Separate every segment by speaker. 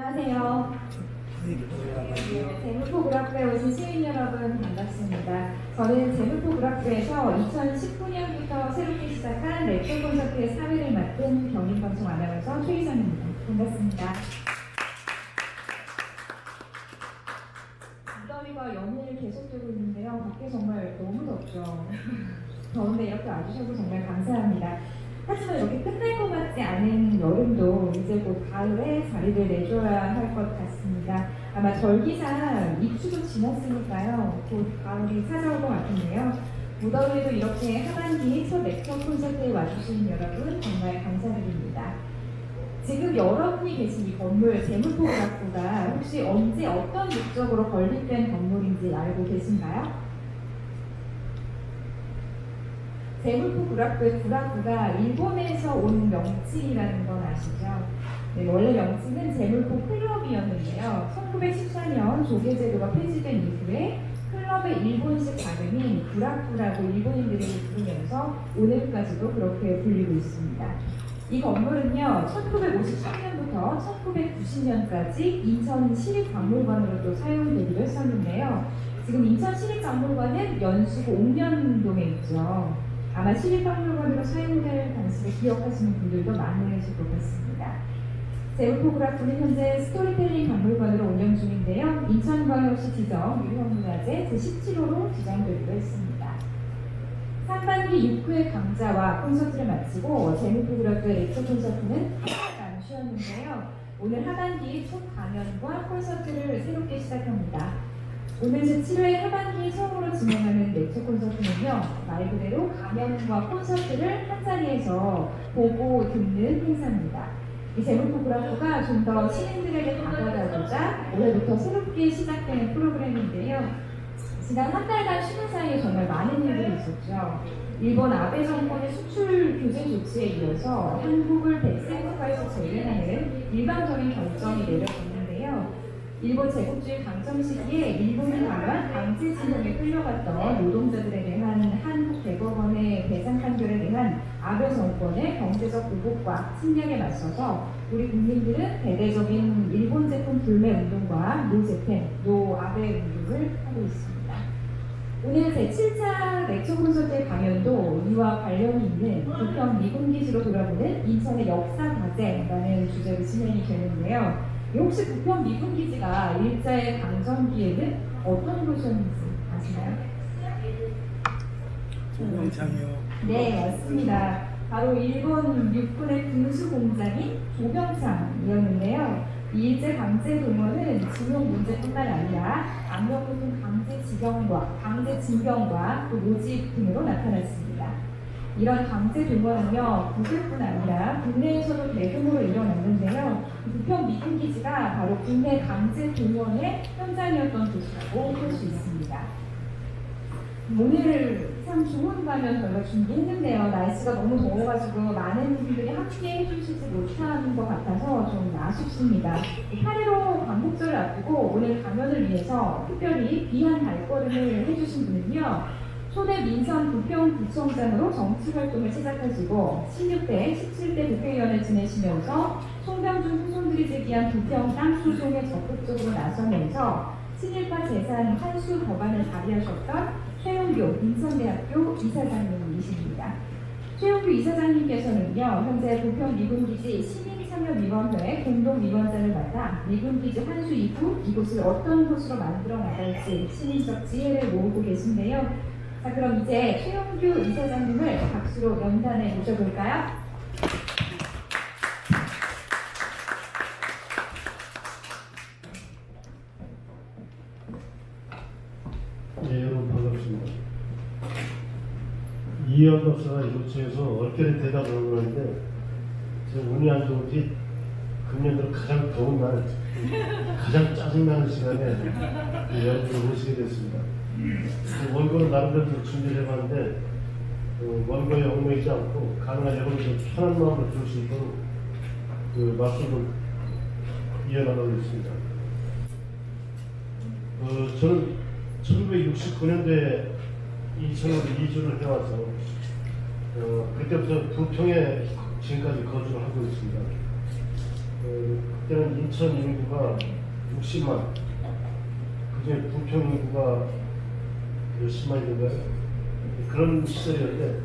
Speaker 1: 안녕하세요. 재물포그라프에 오신 시민 여러분 반갑습니다. 저는 재물포그라프에서 2019년부터 새롭게 시작한 렉처 콘서트의 사회를 맡은 경인방송 아나운서 최희선입니다. 반갑습니다. 무더위가 연일 계속되고 있는데요. 밖에 정말 너무 덥죠. 더운데 이렇게 와주셔서 정말 감사합니다. 하지만 이렇게 끝날 것 같지 않은 여름도 이제 곧 가을에 자리를 내줘야 할 것 같습니다. 아마 절기상 입추도 지났으니까요. 곧 가을이 찾아올 것 같은데요. 무더위에도 이렇게 하반기 첫 렉처 콘서트에 와주신 여러분 정말 감사드립니다. 지금 여러분이 계신 이 건물 재물포그라프가 혹시 언제 어떤 목적으로 건립된 건물인지 알고 계신가요? 재물포그라프의 구라프가 일본에서 온 명칭이라는 건 아시죠? 네, 원래 명칭은 재물포 클럽이었는데요. 1914년 조계제도가 폐지된 이후에 클럽의 일본식 발음인 구라프라고 일본인들이 부르면서 오늘까지도 그렇게 불리고 있습니다. 이 건물은요, 1953년부터 1990년까지 인천 시립박물관으로도 사용되기로 했었는데요. 지금 인천 시립박물관은 연수구 옥년동에 있죠. 아마 시립박물관으로 사용될 당시를 기억하시는 분들도 많으실 것 같습니다. 재물포그라프는 현재 스토리텔링 박물관으로 운영 중인데요. 인천광역시 지정 유형문화재 제17호로 지정되기로 했습니다. 상반기 6회 강좌와 콘서트를 마치고 재물포그라프의 렉처 콘서트는 잠깐 쉬었는데요. 오늘 하반기 첫 강연과 콘서트를 새롭게 시작합니다. 오늘 제7회 하반기 처음으로 진행하는 렉처 콘서트는요, 말 그대로 강연과 콘서트를 한자리에서 보고 듣는 행사입니다. 이 재물포그라프가 좀 더 시민들에게 다가가고자 올해부터 새롭게 시작되는 프로그램인데요. 지난 한 달간 쉬는 사이에 정말 많은 일들이 있었죠. 일본 아베 정권의 수출 규제 조치에 이어서 한국을 백색국가에서 제외하는 일방적인 결정이 내려졌는데요. 일본 제국주의 강점 시기에 일본에 관한 강제징용에 끌려갔던 노동자들에 대한 한국 대법원의 배상 판결에 대한 아베 정권의 경제적 보복과 침략에 맞서서 우리 국민들은 대대적인 일본 제품 불매 운동과 노재팬, 노아베 운동을 하고 있습니다. 오늘 제7차 렉처 콘서트의 강연도 이와 관련이 있는 부평 미군기지로 돌아보는 인천의 역사 과제라는 주제로 진행이 되는데요. 혹시 부평 미군기지가 일제의 강점기에는 어떤 곳이었는지 아시나요?
Speaker 2: 조병창이요.
Speaker 1: 네, 맞습니다. 바로 일본 육군의 군수공장인 조병창이었는데요. 이 일제 강제 동원은 징용 문제뿐만 아니라 압력교통 강제 징병과 또 모집 등으로 나타났습니다. 이런 강제 동원은요, 국외뿐 아니라 국내에서도 대규모로 일어났는데요. 부평 미군기지가 바로 국내 강제 동원의 현장이었던 곳이라고 볼 수 있습니다. 오늘 참 좋은 가면 저희가 준비했는데요. 날씨가 너무 더워가지고 많은 분들이 함께 해주시지 못한 것 같아서 좀 아쉽습니다. 8.15 광복절을 앞두고 오늘 강연을 위해서 특별히 귀한 발걸음을 해주신 분은요. 초대 민선 부평구청장으로 정치활동을 시작하시고 16대, 17대 국회의원을 지내시면서 송병준 후손들이 제기한 부평 땅 소송에 적극적으로 나서면서 친일파 재산 환수 법안을 발의하셨던 최용규 인천대학교 이사장님이십니다. 최용규 이사장님께서는요, 현재 부평 미군기지 시민참여위원회 공동위원장을 맡아 미군기지 환수 이후 이곳을 어떤 곳으로 만들어 나갈지 시민적 지혜를 모으고 계신데요. 자, 그럼 이제 최용규 이사장님을 박수로 연단에 모셔볼까요?
Speaker 2: 네, 여러분 반갑습니다. 이현 박사가 이곳에서 얼결에 대답을 하고 있는데 제가 운이 안 좋은지 금년 들어 가장 더운 날, 가장 짜증나는 시간에 여러분을 모시게 됐습니다. 원고는 나름대로 준비를 해봤는데 원고에 얽매이지 않고 가능한 여러분들 편한 마음으로 들을 수 있도록 그 말씀을 이어나가고 있습니다. 저는 1969년도에 인천으로 이주를 해와서 그때부터 부평에 지금까지 거주를 하고 있습니다. 그때는 인천 인구가 60만, 그중에 부평 인구가 몇십만인가요? 그런 시절이었는데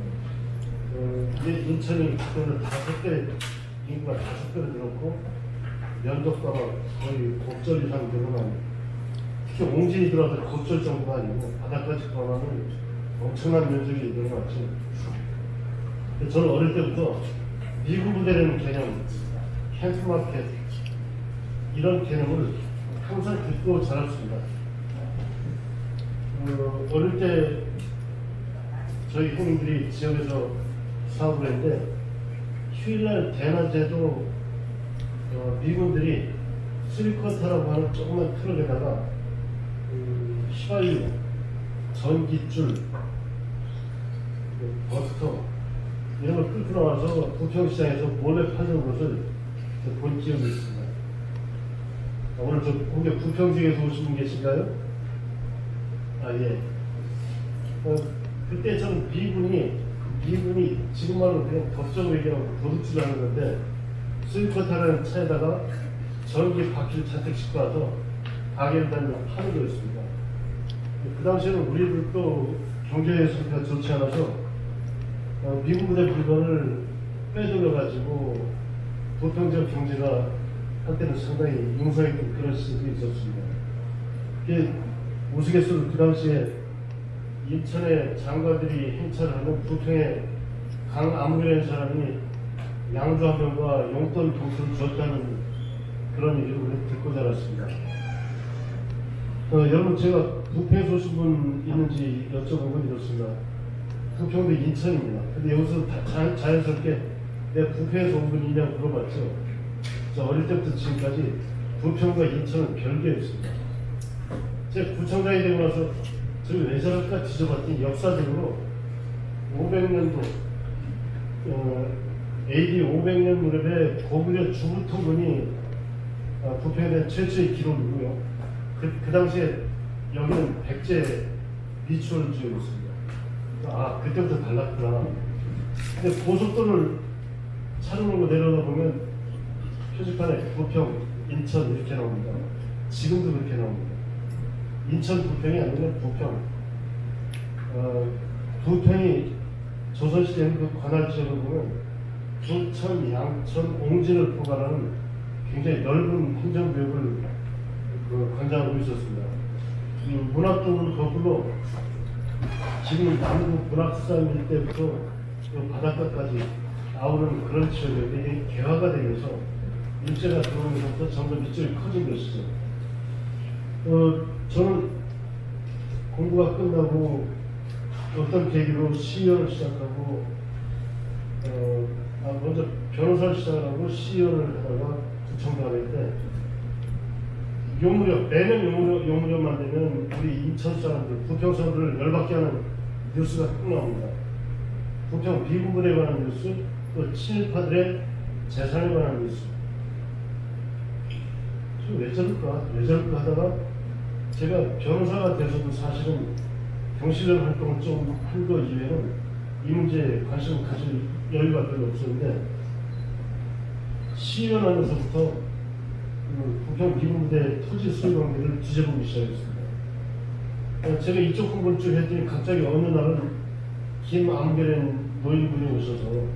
Speaker 2: 이제 인천이 그때는 5배, 인구가 5배로 늘었고 면적가가 거의 곱절 이상 늘어나는, 특히 옹진이 들어와서 곱절 정도가 아니고 바닷가까지 포함하면 엄청난 면적이 늘어났죠. 저는 어릴 때부터 미국 부대라는 개념, 캠프마켓 이런 개념을 항상 듣고 자랐습니다. 어릴 때 저희 형님들이 지역에서 사업을 했는데 휴일날 대낮에도 미군들이 쓰리쿼터라고 하는 조그만 트럭에다가 휘발유, 전기줄, 버터 이런 걸 끌고 나와서 부평시장에서 몰래 파는 것을 본 기억이 있습니다. 오늘 저 공개 부평 지역에서 오신 분 계신가요? 아 예. 그때 저는 미군이 지금 말로 그냥 법적으로 얘기하면 도둑질 하는 건데 스위커타라는 차에다가 전기 바퀴를 잔뜩 싣고 와서 가게를 다니며 파는 거였습니다. 그 당시에는 우리들도 경제 상태가 좋지 않아서 미군 부대 물건을 빼돌려가지고 부평 지역 경제가 한때는 상당히 융성했던 그런 시절이 있었습니다. 그게 우스갯소리로 그 당시에 인천에 장관들이 행차를 하면 부평에 강아무개라는 사람이 양주 한 병과 용돈 봉투를 줬다는 그런 얘기를 우리 듣고 자랐습니다. 여러분 제가 부평에 오신 분 있는지 여쭤본 건 이렇습니다. 부평도 인천입니다. 근데 여기서 자연스럽게 내가 부평에서 온 분이냐고 물어봤죠. 저 어릴 때부터 지금까지 부평과 인천은 별개였습니다. 제가 구청장이 되고 나서 저희 왜 저럴까 뒤져봤더니 역사적으로 500년도 AD 500년 무렵에 고구려 주부통군이 부평에 대한 최초의 기록이고요. 그 당시에 여기는 백제 미추홀을 지어고 있습니다. 아 그때부터 달랐구나. 근데 고속도로를 차를 몰고 내려다 보면 표지판에 부평, 인천 이렇게 나옵니다. 지금도 그렇게 나옵니다. 인천 부평이 아니라 부평. 부평이 조선시대는 그 관할 지역을 보면 부천, 양천, 옹진을 포괄하는 굉장히 넓은 행정구역을 관장하고 있었습니다. 문학적으로 거꾸로 지금 남북 문학수산 일대부터 바닷가까지 나오는 그런 지역이 개화가 되면서 일제가 들어오면서부터 점점 이쪽이 커진 것이죠. 저는 공부가 끝나고 어떤 계기로 시연을 시작하고 먼저 변호사를 시작하고 시연을 하다가 구청장을 때 요무렵, 매년 요무렵만 되면 우리 인천 사람들, 부평 사람들을 열받게 하는 뉴스가 꼭 나옵니다. 부평 비구분에 관한 뉴스, 또 친일파들의 재산에 관한 뉴스. 왜 저럴까 하다가 제가 변호사가 돼서도 사실은 경실련 활동을 좀 한 거 이외에는 이 문제에 관심을 가질 여유가 별로 없었는데 시연하면서부터 부평 비구부대 토지 소유 관계를 뒤져보기 시작했습니다. 제가 이쪽 공부를 쭉 했더니 갑자기 어느 날은 김암결은 노인분이 오셔서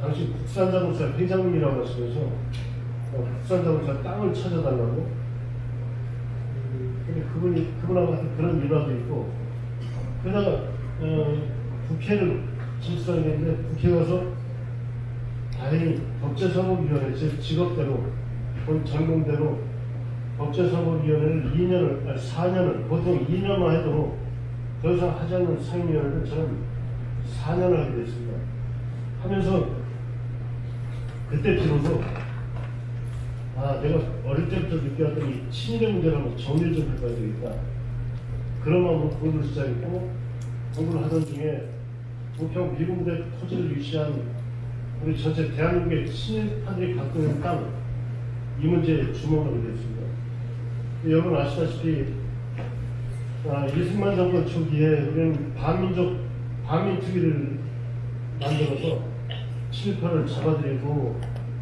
Speaker 2: 당시 국산자동차 회장님이라고 하시면서 국산자동차 땅을 찾아달라고. 근데 그분하고 하여튼 그런 일화도 있고 그러다가 국회를 질서했는데 국회 가서 다행히 법제사법위원회 제 직업대로 본 전공대로 법제사법위원회를 4년을 보통 2년만 해도 더 이상 하지 않는 상임위원회를 저는 4년을 하게 됐습니다. 하면서 그때 비로소 내가 어릴 때부터 느껴왔던 이 친일의 문제를 한번 정리를 좀 해봐야 되겠다. 그런 마음으로 공부를 시작했고 공부를 하던 중에 부평 미군부대 토지를 위치한 우리 전체 대한민국의 친일파들이 갖고 있는 땅, 이 문제에 주목하게 됐습니다. 여러분 아시다시피 이승만 정권 초기에 우리는 반민특위를 만들어서 친일파를 잡아들이고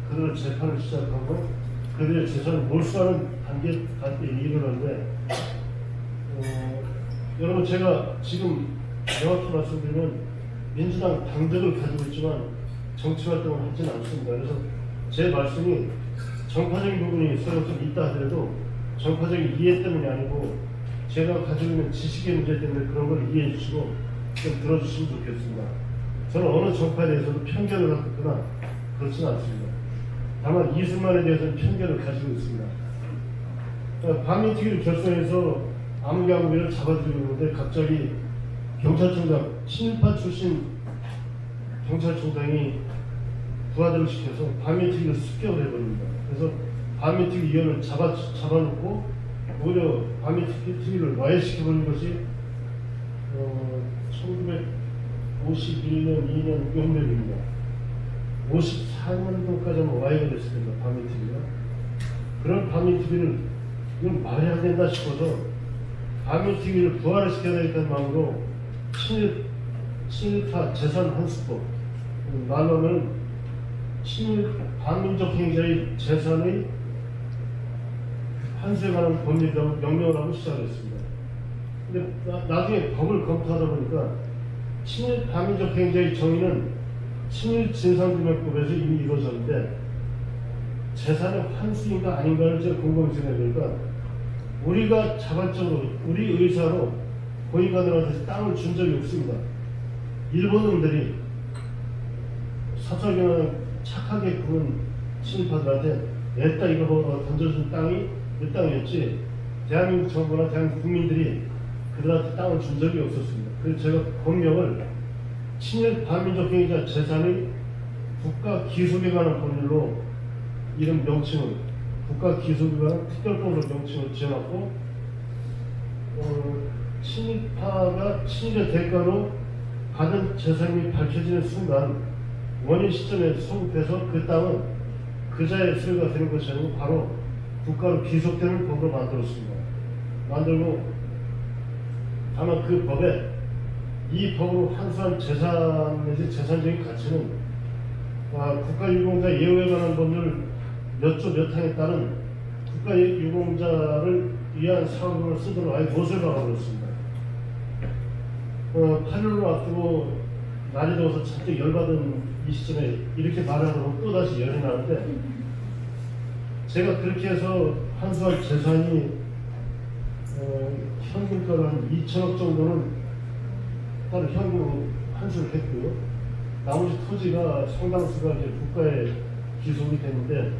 Speaker 2: 그들을 재판을 시작하고 그 그들의 재산을 몰수하는 단계에 이르는데 여러분 제가 지금 명확히 말씀드리면 민주당 당적을 가지고 있지만 정치 활동을 하지는 않습니다. 그래서 제 말씀이 정파적인 부분이 서로 좀 있다 하더라도 정파적인 이해 때문이 아니고 제가 가지고 있는 지식의 문제 때문에 그런 걸 이해해 주시고 좀 들어주시면 좋겠습니다. 저는 어느 정파에 대해서도 편견을 갖고 있거나 그렇지는 않습니다. 다만 이승만에 대해서는 편견을 가지고 있습니다. 반민특위를 결성해서 암흑야구를 잡아들이고 있는데 갑자기 경찰청장, 친일파 출신 경찰청장이 부하들을 시켜서 반민특위를 습격을 해버립니다. 그래서 반민특위 위원을 잡아놓고 오히려 반민특위를 와해시켜버린 것이 1951년 2년 용력입니다. 54년도까지 와해가 됐습니다. 반민특위가. 그런 반민특위를 이건 말해야 된다 싶어서 반민특위를 부활을 시켜야 되겠다는 마음으로 친일파 재산 환수법, 말로 하면 반민족 행위자의 재산의 환수에 관한 법률 명령을 하고 시작했습니다. 근데 나중에 법을 검토하다 보니까 친일 반민족 행위자의 정의는 친일 진상규명법에서 이미 이루어졌는데 재산의 환수인가 아닌가를 제가 궁금해서 보니까 우리가 자발적으로 우리 의사로 고위관들한테 땅을 준 적이 없습니다. 일본 놈들이 서석이나 착하게 구운 친일파들한테 내 땅 이거 던져준 땅이 내 땅이었지 대한민국 정부나 대한민국 국민들이 그들한테 땅을 준 적이 없었습니다. 그래서 제가 법령을 친일 반민족 행위자 재산의 국가 기속에 관한 법률로 이런 명칭을 국가 기속에 관한 특별법으로 명칭을 지어놨고 친일파가 친일의 대가로 받은 재산이 밝혀지는 순간 원인 시점에 소급해서 그 땅은 그자의 소유가 되는 것이 아니고 바로 국가로 귀속되는 법으로 만들었습니다. 만들고 다만 그 법에 이 법으로 환수한 재산 내지 재산적인 가치는 국가유공자 예우에 관한 법률 몇 조 몇 항에 따른 국가유공자를 위한 사업을 쓰도록 아예 못을 박아버렸습니다. 8.15를 앞두고 날이 더워서 잔뜩 열받은 이 시점에 이렇게 말하고 또다시 열이 나는데 제가 그렇게 해서 환수할 재산이 현금가로 한 2천억 정도는 따로 현금 환수를 했고요. 나머지 토지가 상당수가 이제 국가에 기속이 됐는데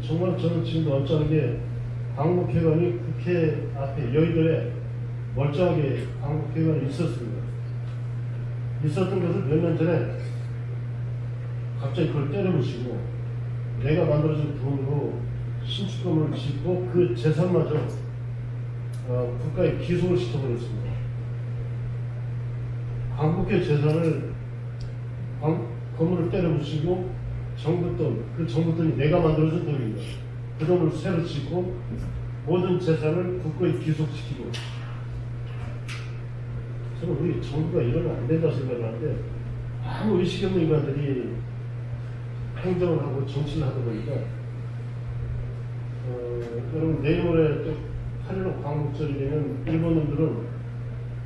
Speaker 2: 정말 저는 지금도 언짢게 광복회관이 국회 앞에 여의도에 멀쩡하게 광복회관이 있었습니다. 있었던 것을 몇 년 전에 갑자기 그걸 때려부시고 내가 만들어준 돈으로 신축 건물을 짓고 그 재산마저 국가에 기속을 시켜버렸습니다. 광복회 재산을 건물을 때려부시고 정부 돈, 그 정부 돈이 내가 만들어준 돈입니다. 그 돈을 새로 짓고 모든 재산을 국가에 기속시키고 저는 우리 정부가 이러면 안 된다 생각을 하는데 아무 의식 없는 인간들이 행정을 하고 정치를 하다 보니까 여러분 내일 모레 또 8.15 광복절이 되면 일본 놈들은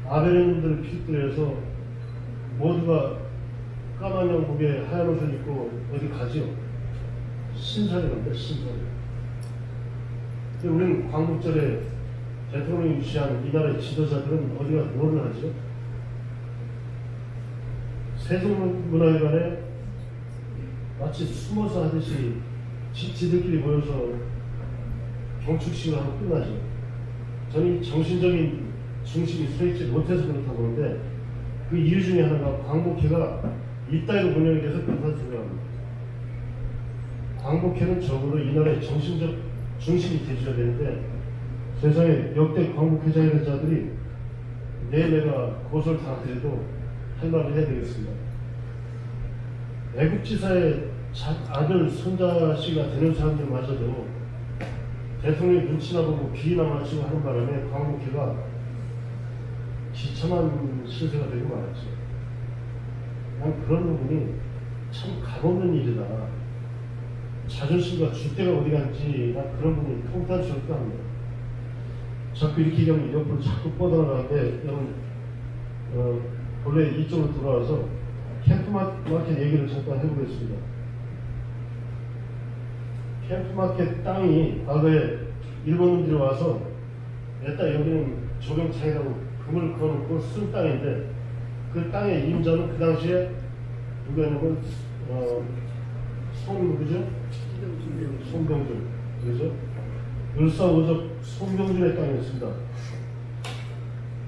Speaker 2: 아베네 놈들을 필두로 해서 모두가 까만 영국에 하얀 옷을 입고 어디 가지요. 신사를 합니다. 신사를. 근데 우리는 광복절에 대통령이 유치한 이 나라의 지도자들은 어디가 뭐를 하죠? 세종문화회관에 마치 숨어서 하듯이 지들끼리 모여서 경축식을 하고 끝나죠. 저는 정신적인 중심이 서있지 못해서 그렇다고 보는데 그 이유 중에 하나가 광복회가 이따위로 운영이 돼서 그렇다고 생각합니다. 광복회는 적어도 이 나라의 정신적 중심이 되줘야 되는데 세상에 역대 광복회장이라는 자들이 내가 고소를 당하더라도 할 말을 해야 되겠습니다. 애국지사의 아들, 손자씨가 되는 사람들마저도 대통령이 눈치나 보고 귀나 마치고 하는 바람에 광복회가 비참한 신세가 되고 말았죠. 난 그런 부분이 참 값없는 일이다. 자존심과 줏대가 어디 갔는지 난 그런 부분이 통탄스럽다 합니다. 자꾸 이렇게 얘기하면 옆으로 자꾸 뻗어나가는데 여러분 본래 이쪽으로 돌아와서 캠프마켓 얘기를 잠깐 해보겠습니다. 캠프마켓 땅이 과거에 일본인들이 와서 내딸 여기는 조경창이라고 금을 그어놓고 쓴 땅인데 그 땅의 임자는 그 당시에 누구였냐면 누구죠? 송병준 그죠? 을사오적 송병준의 땅이었습니다.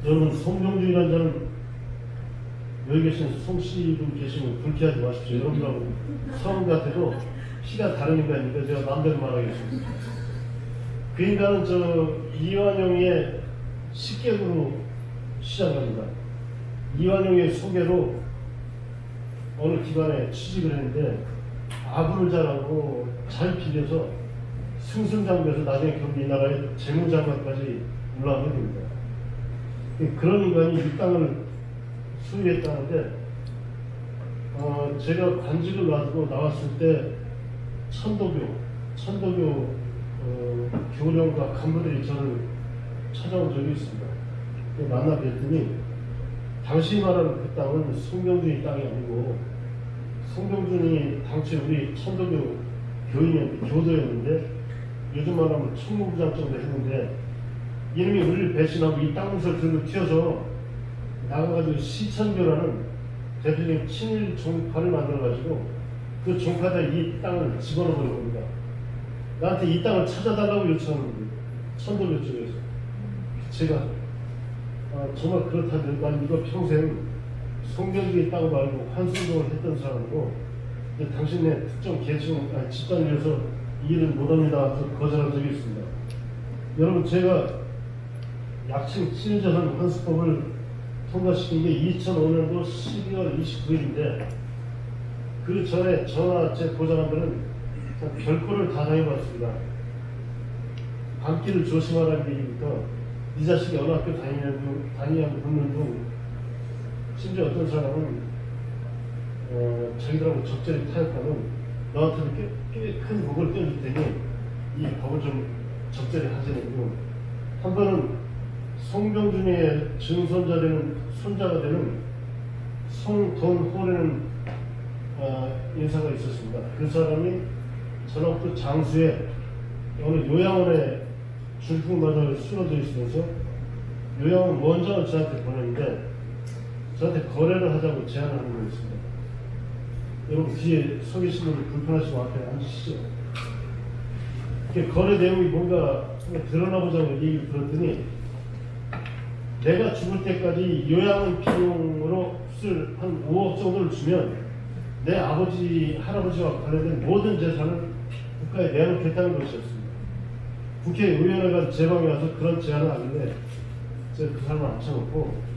Speaker 2: 여러분 송병준이라는 자는 여기 계신 송씨도 계시면 불쾌하지 마십시오. 여러분하고 성우 같아도 피가 다른 인간이니까 제가 마음대로 말하겠습니다. 그 인간은 이완용의 식객으로 시작합니다. 이완용의 소개로 어느 기관에 취직을 했는데 아부를 잘하고 잘 빌려서 승승장구해서 나중에 결국 이 나라의 재무장관까지 올라가게 됩니다. 그런 인간이 이 땅을 수리했다는데 제가 관직을 놔두고 나왔을 때 천도교 교령과 간부들이 저를 찾아온 적이 있습니다. 만나 뵀더니 당신이 말하는 그 땅은 송병준이 땅이 아니고 송병준이 당시 우리 천도교 교도였는데 요즘 말하면 총무부장 정도 했는데 이놈이 우리를 배신하고 이 땅을 들고 튀어서 나가가지고 시천교라는 대표적인 친일 종파를 만들어가지고 그 종파에다 이 땅을 집어넣어버린 겁니다. 나한테 이 땅을 찾아달라고 요청하는 거예요. 천도교 쪽에서. 제가 정말 그렇다면 난 이거 평생 송병준이 땅 말고 환승동을 했던 사람이고 당신네 특정 계층 집단을 위해서 이 일을 못합니다. 거절한 적이 있습니다. 여러분 제가 약칭 친일자산 환수법을 통과시킨 게 2005년도 12월 29일인데 그 전에 저나 제 보좌관들은 별거를 다 당해봤습니다. 밤길을 조심하라는 얘기부터 네 자식이 어느 학교 다니냐고 묻는 등 심지어 어떤 사람은 자기들하고 적절히 타협하면 너한테는 꽤 큰 복을 떼줄 테니 이 법을 좀 적절히 하자는 한 번은 송병준의 증손자 되는 손자가 되는 송돈호라는 인사가 있었습니다. 그 사람이 전라북도 장수에 어느 요양원에 줄풍마저를 쓰러져 있으면서 요양원 원장을 저한테 보냈는데 저한테 거래를 하자고 제안을 하는 거였습니다. 여러분 뒤에 서 계신 분들 불편하시면 앞에 앉으시죠. 거래 내용이 뭔가 드러나보자고 얘기를 들었더니 내가 죽을 때까지 요양원 비용으로 쓸 한 5억 정도를 주면 내 아버지, 할아버지와 관련된 모든 재산을 국가에 내놓겠다는 것이었습니다. 국회의원회가 제 방에 와서 그런 제안을 하길래 제가 그 사람을 앉혀놓고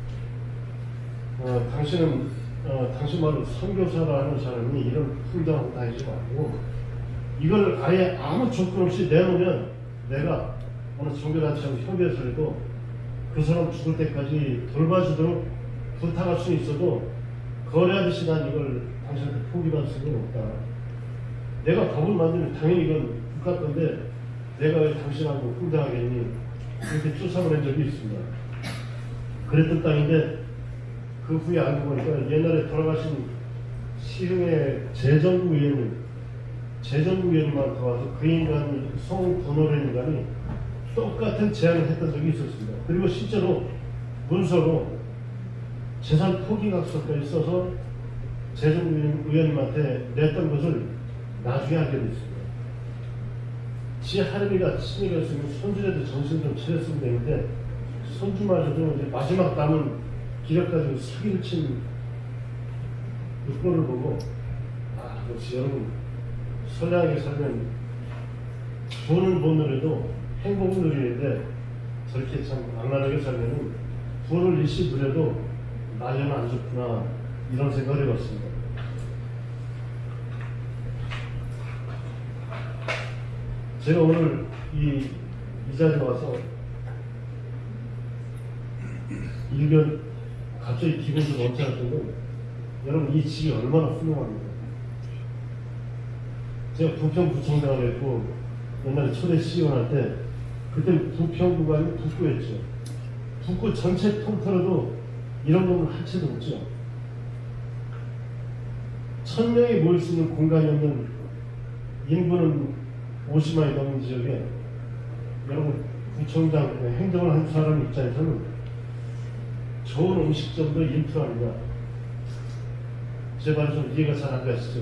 Speaker 2: 당신 말로 선교사라는 사람이 이런 풍당하고 다니지 말고 이걸 아예 아무 조건 없이 내놓으면 내가 어느 종교단체하고 협의해서라도 그 사람 죽을 때까지 돌봐주도록 부탁할 수 있어도 거래하듯이 난 이걸 당신한테 포기할 수는 없다. 내가 법을 만들면 당연히 이건 국가 건데 내가 왜 당신하고 흥당하겠니? 이렇게 쫓아보낸 적이 있습니다. 그랬던 땅인데 그 후에 알고 보니까 옛날에 돌아가신 시흥의 재정부 의원님만 더 와서 그 인간이 송돈호라는 인간이 똑같은 제안을 했던 적이 있었습니다. 그리고 실제로 문서로 재산 포기각서까지 써서 재정부 의원님한테 냈던 것을 나중에 알게 됐습니다. 지 할애비가 친이었으면 손주라도 정신 좀 차렸으면 되는데 손주마저도 이제 마지막 남은 기력 가지고 사기를 친 그 꼴을 보고 역시 여러분 선량하게 살면 돈을 못 누려도 행복을 누리는데 저렇게 참 악랄하게 살면은 돈을 일시 누려도 나이는 안 좋구나 이런 생각을 해봤습니다. 제가 오늘 이 자리에 와서 일견 갑자기 기분이 좀 언짢았던 건 여러분 이 집이 얼마나 훌륭합니다. 제가 부평구청장을 했고 옛날에 초대 시의원 때 그때 부평구가 아니고 북구였죠. 북구 전체 통틀어도 이런 건한 채도 없죠. 1000명이 모일 수 있는 공간이 없는 인구는 50만이 넘는 지역에 여러분 구청장 행정을 한 사람 입장에서는 좋은 음식점도 인프라입니다. 제 말이 좀 이해가 잘 안 가시죠?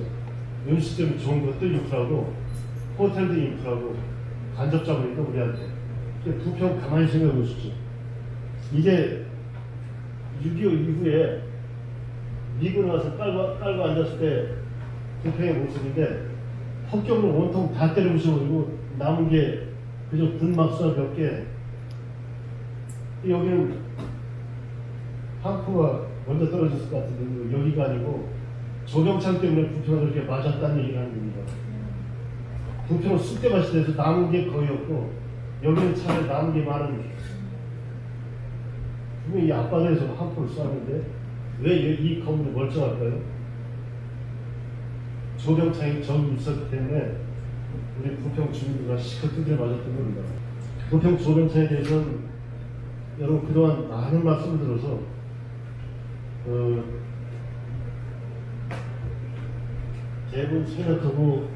Speaker 2: 음식점이 좋은 것도 인프라고 호텔도 인프라고 간접자본이도 우리한테. 부평 가만히 생각해 보십시오. 이게 6.25 이후에 미군 와서 깔고 앉았을 때 부평의 모습인데 폭격으로 온통 다 때려부셔버리고 남은 게 그저 군막사 몇 개. 여기는 탕크가 먼저 떨어졌을 것 같은데 여기가 아니고 조경창 때문에 부평을 그렇게 맞았다는 얘기를 하는 겁니다. 부평은 쑥대밭이 돼서 남은 게 거의 없고 여기는 차라리 남은 게 많은. 분명히 이 앞바다에서 한 포를 쐈는데 왜 이 건물이 멀쩡할까요? 조경창이 저기 있었기 때문에 우리 부평 주민들과 시커 두드려 맞았던 겁니다. 부평 조경창에 대해서는 여러분 그동안 많은 말씀을 들어서 대부분 생각하고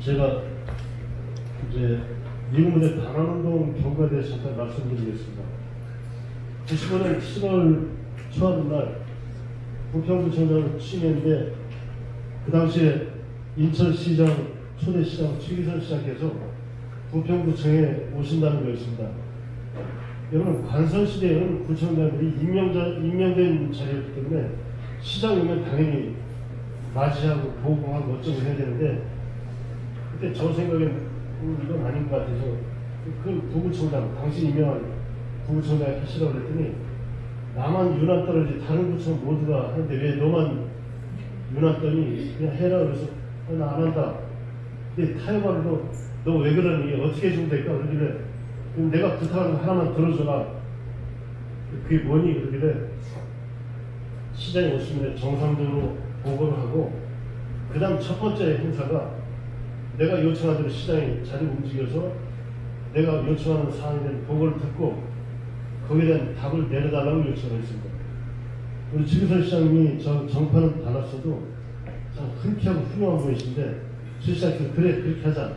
Speaker 2: 제가 이제 미군부대 반환운동 경과에 대해서 잠깐 말씀드리겠습니다. 95년 7월 초하루날 부평구청장을 취임했는데 그 당시에 인천시장 초대시장 최기선 시장께서 부평구청에 오신다는 거였습니다. 여러분 관선시대에는 구청장들이 임명된 자리였기 때문에 시장 오면 당연히 맞이하고 보고하고 어쩌고 해야 되는데 그때 저 생각엔 이건 아닌 것 같아서 그 부구청장 당시 임명한 부구청장이 하시라고 그랬더니 나만 유난 떨어지 다른 구청 모두가 하는데 왜 너만 유난 떠니 그냥 해라 그래서 나 안 한다. 근데 타협하면서 너 왜 그러니 어떻게 해주면 될까 그러길래 그럼 내가 부탁하는 거 하나만 들어줘라. 그게 뭐니 그러길래 시장에 오시면 정상적으로 보고를 하고 그 다음 첫 번째 행사가 내가 요청한 대로 시장이 자리 움직여서 내가 요청하는 사항에 대한 보고를 듣고 거기에 대한 답을 내려달라고 요청을 했습니다. 우리 최기선 시장님이 정파는 달랐어도 참 흔쾌하고 훌륭한 분이신데 최 시장님께서 그래 그렇게 하자.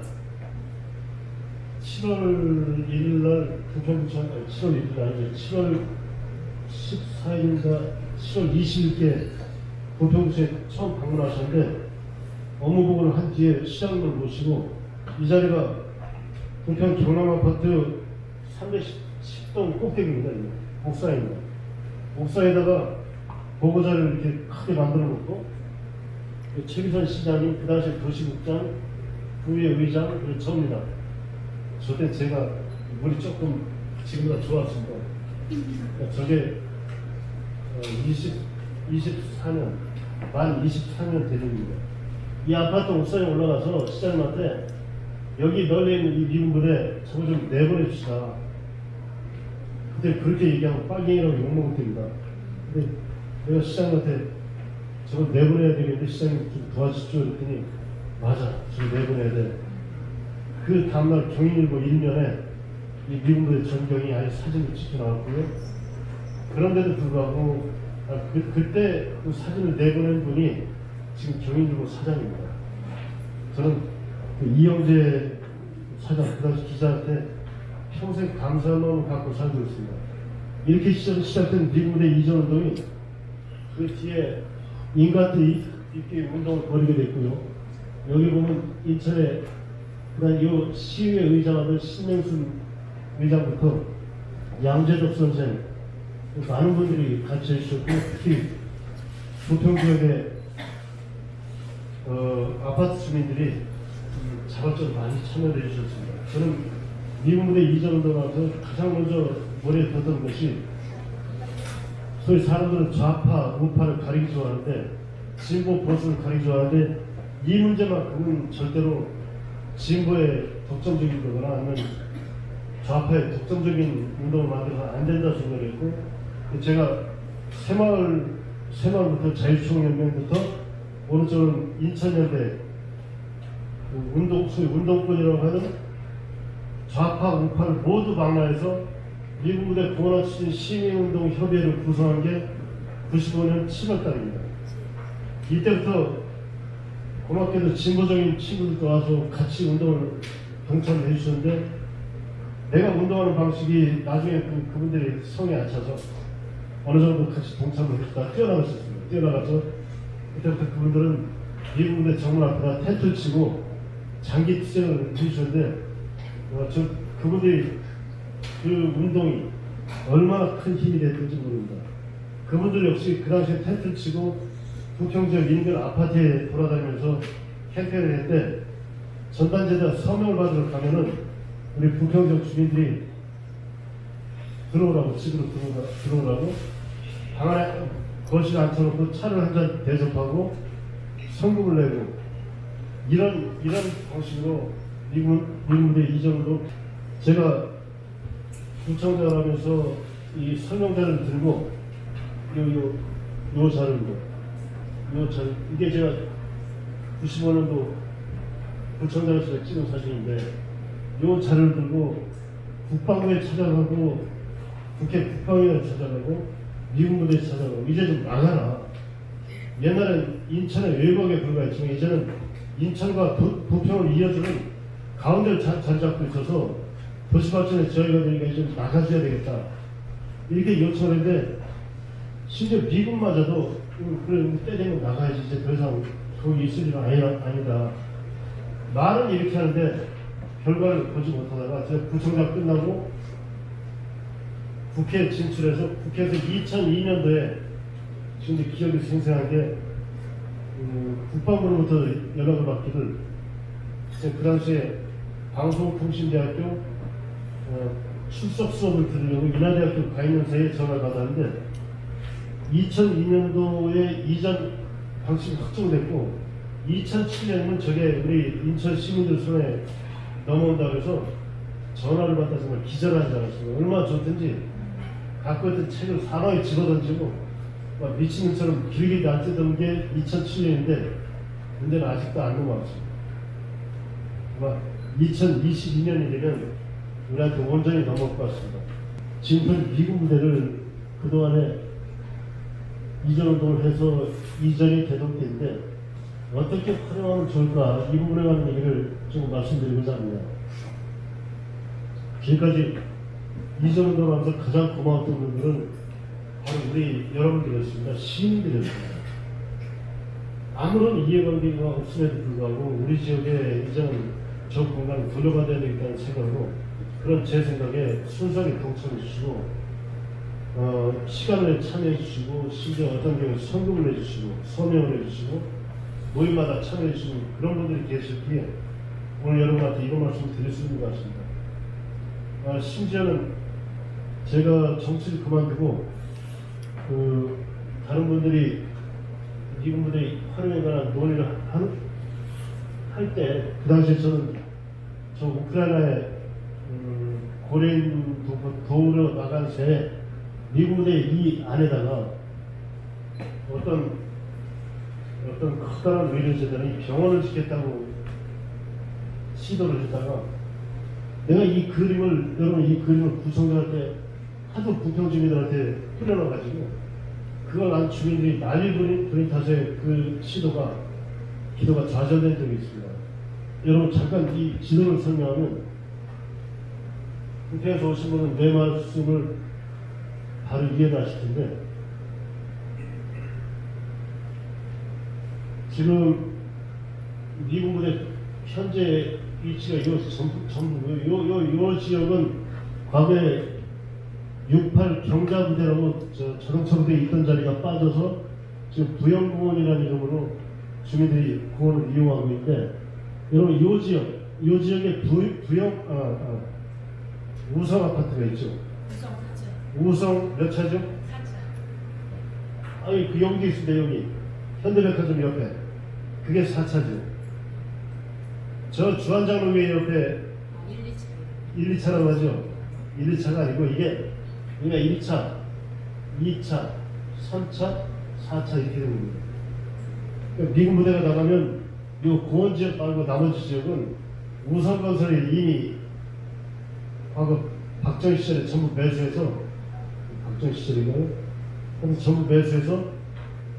Speaker 2: 7월 1일날 부평구청 7월 1일 아니죠. 7월 14일인가 7월 20일께 부평구청에 처음 방문하셨는데 업무 보고를 한 뒤에 시장님을 모시고 이 자리가 부평 경남아파트 310동 꼭대기입니다. 옥상입니다. 옥상에다가 보고자를 이렇게 크게 만들어 놓고 최기선 시장이 그 당시 도시국장, 부의 의장, 그리고 저입니다. 저때 제가 물이 조금 지금보다 좋았습니다. 그러니까 저게 24년, 만 24년 대중입니다. 이 아파트 옥상에 올라가서 시장님한테 여기 널려있는 이 미군부대 저거 좀 내보내 줍시다. 그때 그렇게 얘기하면 빨갱이라고 욕먹을 때입니다. 근데 내가 시장님한테 저거 내보내야 되겠는데 시장님 좀 도와주십시오 그랬더니 맞아 저거 내보내야 돼. 그 다음날 경인일보 1면에 이 미군부대 전경이 아예 사진을 찍혀 나왔고요. 그런데도 불구하고 그때 그 사진을 내보낸 분이 지금 경인일보 사장입니다. 저는 그 이영재 사장, 그 당시 기자한테 평생 감사한 마음을 갖고 살고 있습니다. 이렇게 시작된 미군부대 이전운동이 그 뒤에 인간한테 있게 운동을 벌이게 됐고요. 여기 보면 인천에 그다음 이 시의회 의장하던 신명순 의장부터 양재덕 선생 많은 분들이 같이 해주셨고 특히 부평구역의 아파트 주민들이 자발적으로 많이 참여해 주셨습니다. 저는 미군부대 이전 운동하면서 가장 먼저 머리에 뒀던 것이 소위 사람들은 좌파, 우파를 가리기 좋아하는데 진보, 보수를 가리기 좋아하는데 이 문제만큼은 절대로 진보의 독점적인 거거나 아니면 좌파의 독점적인 운동을 만들어서 안 된다 생각했고 제가 새마을부터 자유총연맹부터 오른쪽은 인천연대 소위 운동권이라고 하는 좌파, 우파를 모두 망라해서 미국 무대 공헌 추진 시민운동협의회를 구성한 게 95년 7월달입니다. 이때부터 고맙게도 진보적인 친구들도 와서 같이 운동을 동참해 주셨는데, 내가 운동하는 방식이 나중에 그분들이 성에 안 차서 어느 정도 같이 동참을 해주다 뛰어나가셨습니다. 뛰어나가서 그때부터 그분들은 미국 무대 정문 앞에다 텐트를 치고 장기 투쟁을 해주셨는데, 그분들이 그 운동이 얼마나 큰 힘이 됐는지 모릅니다. 그분들 역시 그 당시에 텐트를 치고 부평지역 인근 아파트에 돌아다니면서 캠페인을 했는데, 전단지에다 서명을 받으러 가면은 우리 부평지역 주민들이 들어오라고, 집으로 들어오라고 방 안에 거실에 앉혀놓고 차를 한 잔 대접하고 성금을 내고, 이런 방식으로 미군 무대 이전으로 제가 구청장을 하면서 이 설명자를 들고 요 자료, 이게 제가 95년도 구청장에서 찍은 사진인데, 요 자료를 들고 국방부에 찾아가고 국회 국방위원회 찾아가고 미군 무대에 찾아가고, 이제 좀 나가라. 옛날엔 인천의 외곽에 불과했지만 이제는 인천과 부평을 이어주는 가운데를 자리 잡고 있어서 도시발전에 저희가 되니까 좀 나가줘야 되겠다, 이렇게 요청을 했는데, 심지어 미국마저도 그래 때 되면 나가야지, 이제 더 이상 거기 있을 일은 아니다 말은 이렇게 하는데 결과를 보지 못하다가 제가 구청장 끝나고 국회에 진출해서 국회에서 2002년도에 지금 기억이 생생한 게 국방부로부터 연락을 받기를, 그 당시에 방송통신대학교 출석 수업을 들으려고 인하대학교 가 있는 사이에 전화를 받았는데, 2002년도에 이전 방식이 확정됐고 2007년이면 저게 우리 인천 시민들 손에 넘어온다고 해서 전화를 받다 정말 기절하지 않았습니다. 얼마나 좋든지 갖고 있던 책을 사방에 집어던지고 막 미친놈처럼 길게 안 뜯은 게 2007년인데 문제는 아직도 안 넘어왔습니다. 아마 2022년이 되면 우리한테 온전히 넘어올 것 같습니다. 지금까지 미국 무대를 그동안에 이전 운동을 해서 이전이 되던 때인데 어떻게 활용하면 좋을까, 이 부분에 관한 얘기를 좀 말씀드리고자 합니다. 지금까지 이전 운동을 하면서 가장 고마웠던 분들은 바로 우리 여러분들이었습니다. 시민들이었습니다. 아무런 이해관계가 없음에도 불구하고 우리 지역에 이제는 저 공간을 돌려받아야 되겠다는 생각으로, 그런 제 생각에 순수하게 동참해 주시고 시간을 참여해 주시고, 심지어 어떤 경우에 성금을 내주시고 서명을 해주시고 모임마다 참여해 주시는 그런 분들이 계셨기에 오늘 여러분한테 이런 말씀을 드릴 수 있는 것 같습니다. 심지어는 제가 정치를 그만두고 다른 분들이 미군 무대 활용에 관한 논의를 할 때, 그 당시에 저는 저 우크라이나에 고레인 도우러 나간 새에 미국 무대 이 안에다가 어떤 커다란 의료재단이 병원을 짓겠다고 시도를 했다가, 내가 이 그림을 구청장한테 하도 부평 주민들한테 뿌려놔가지고 그걸 난 주민들이 난리 부린 탓에 그 기도가 좌절된 적이 있습니다. 여러분 잠깐 이 지도를 설명하면, 국회에서 오신 분은 내 말씀을 바로 이해를 하실 텐데, 지금 미국 무대 현재 위치가 요 지역은 과거에 68 경자부대라고 자동차부대에 있던 자리가 빠져서 지금 부영공원이라는 이름으로 주민들이 공원을 이용하고 있는데, 여러분 요 지역에 우성 아파트가 있죠. 우성 몇 차죠? 4차. 아니 그 여기도 있습니다. 여기 현대백화점 옆에 그게 4차죠. 저 주한장로회 옆에 1, 2차라고 하죠. 1, 2차가 아니고 이게 우리가 1차, 2차, 3차, 4차 이렇게 되는 겁니다. 그러니까 미군 부대가 나가면 고원 지역 말고 나머지 지역은 우성건설이 이미 과거 박정희 시절에 전부 매수해서, 박정희 시절인가요? 그래서 전부 매수해서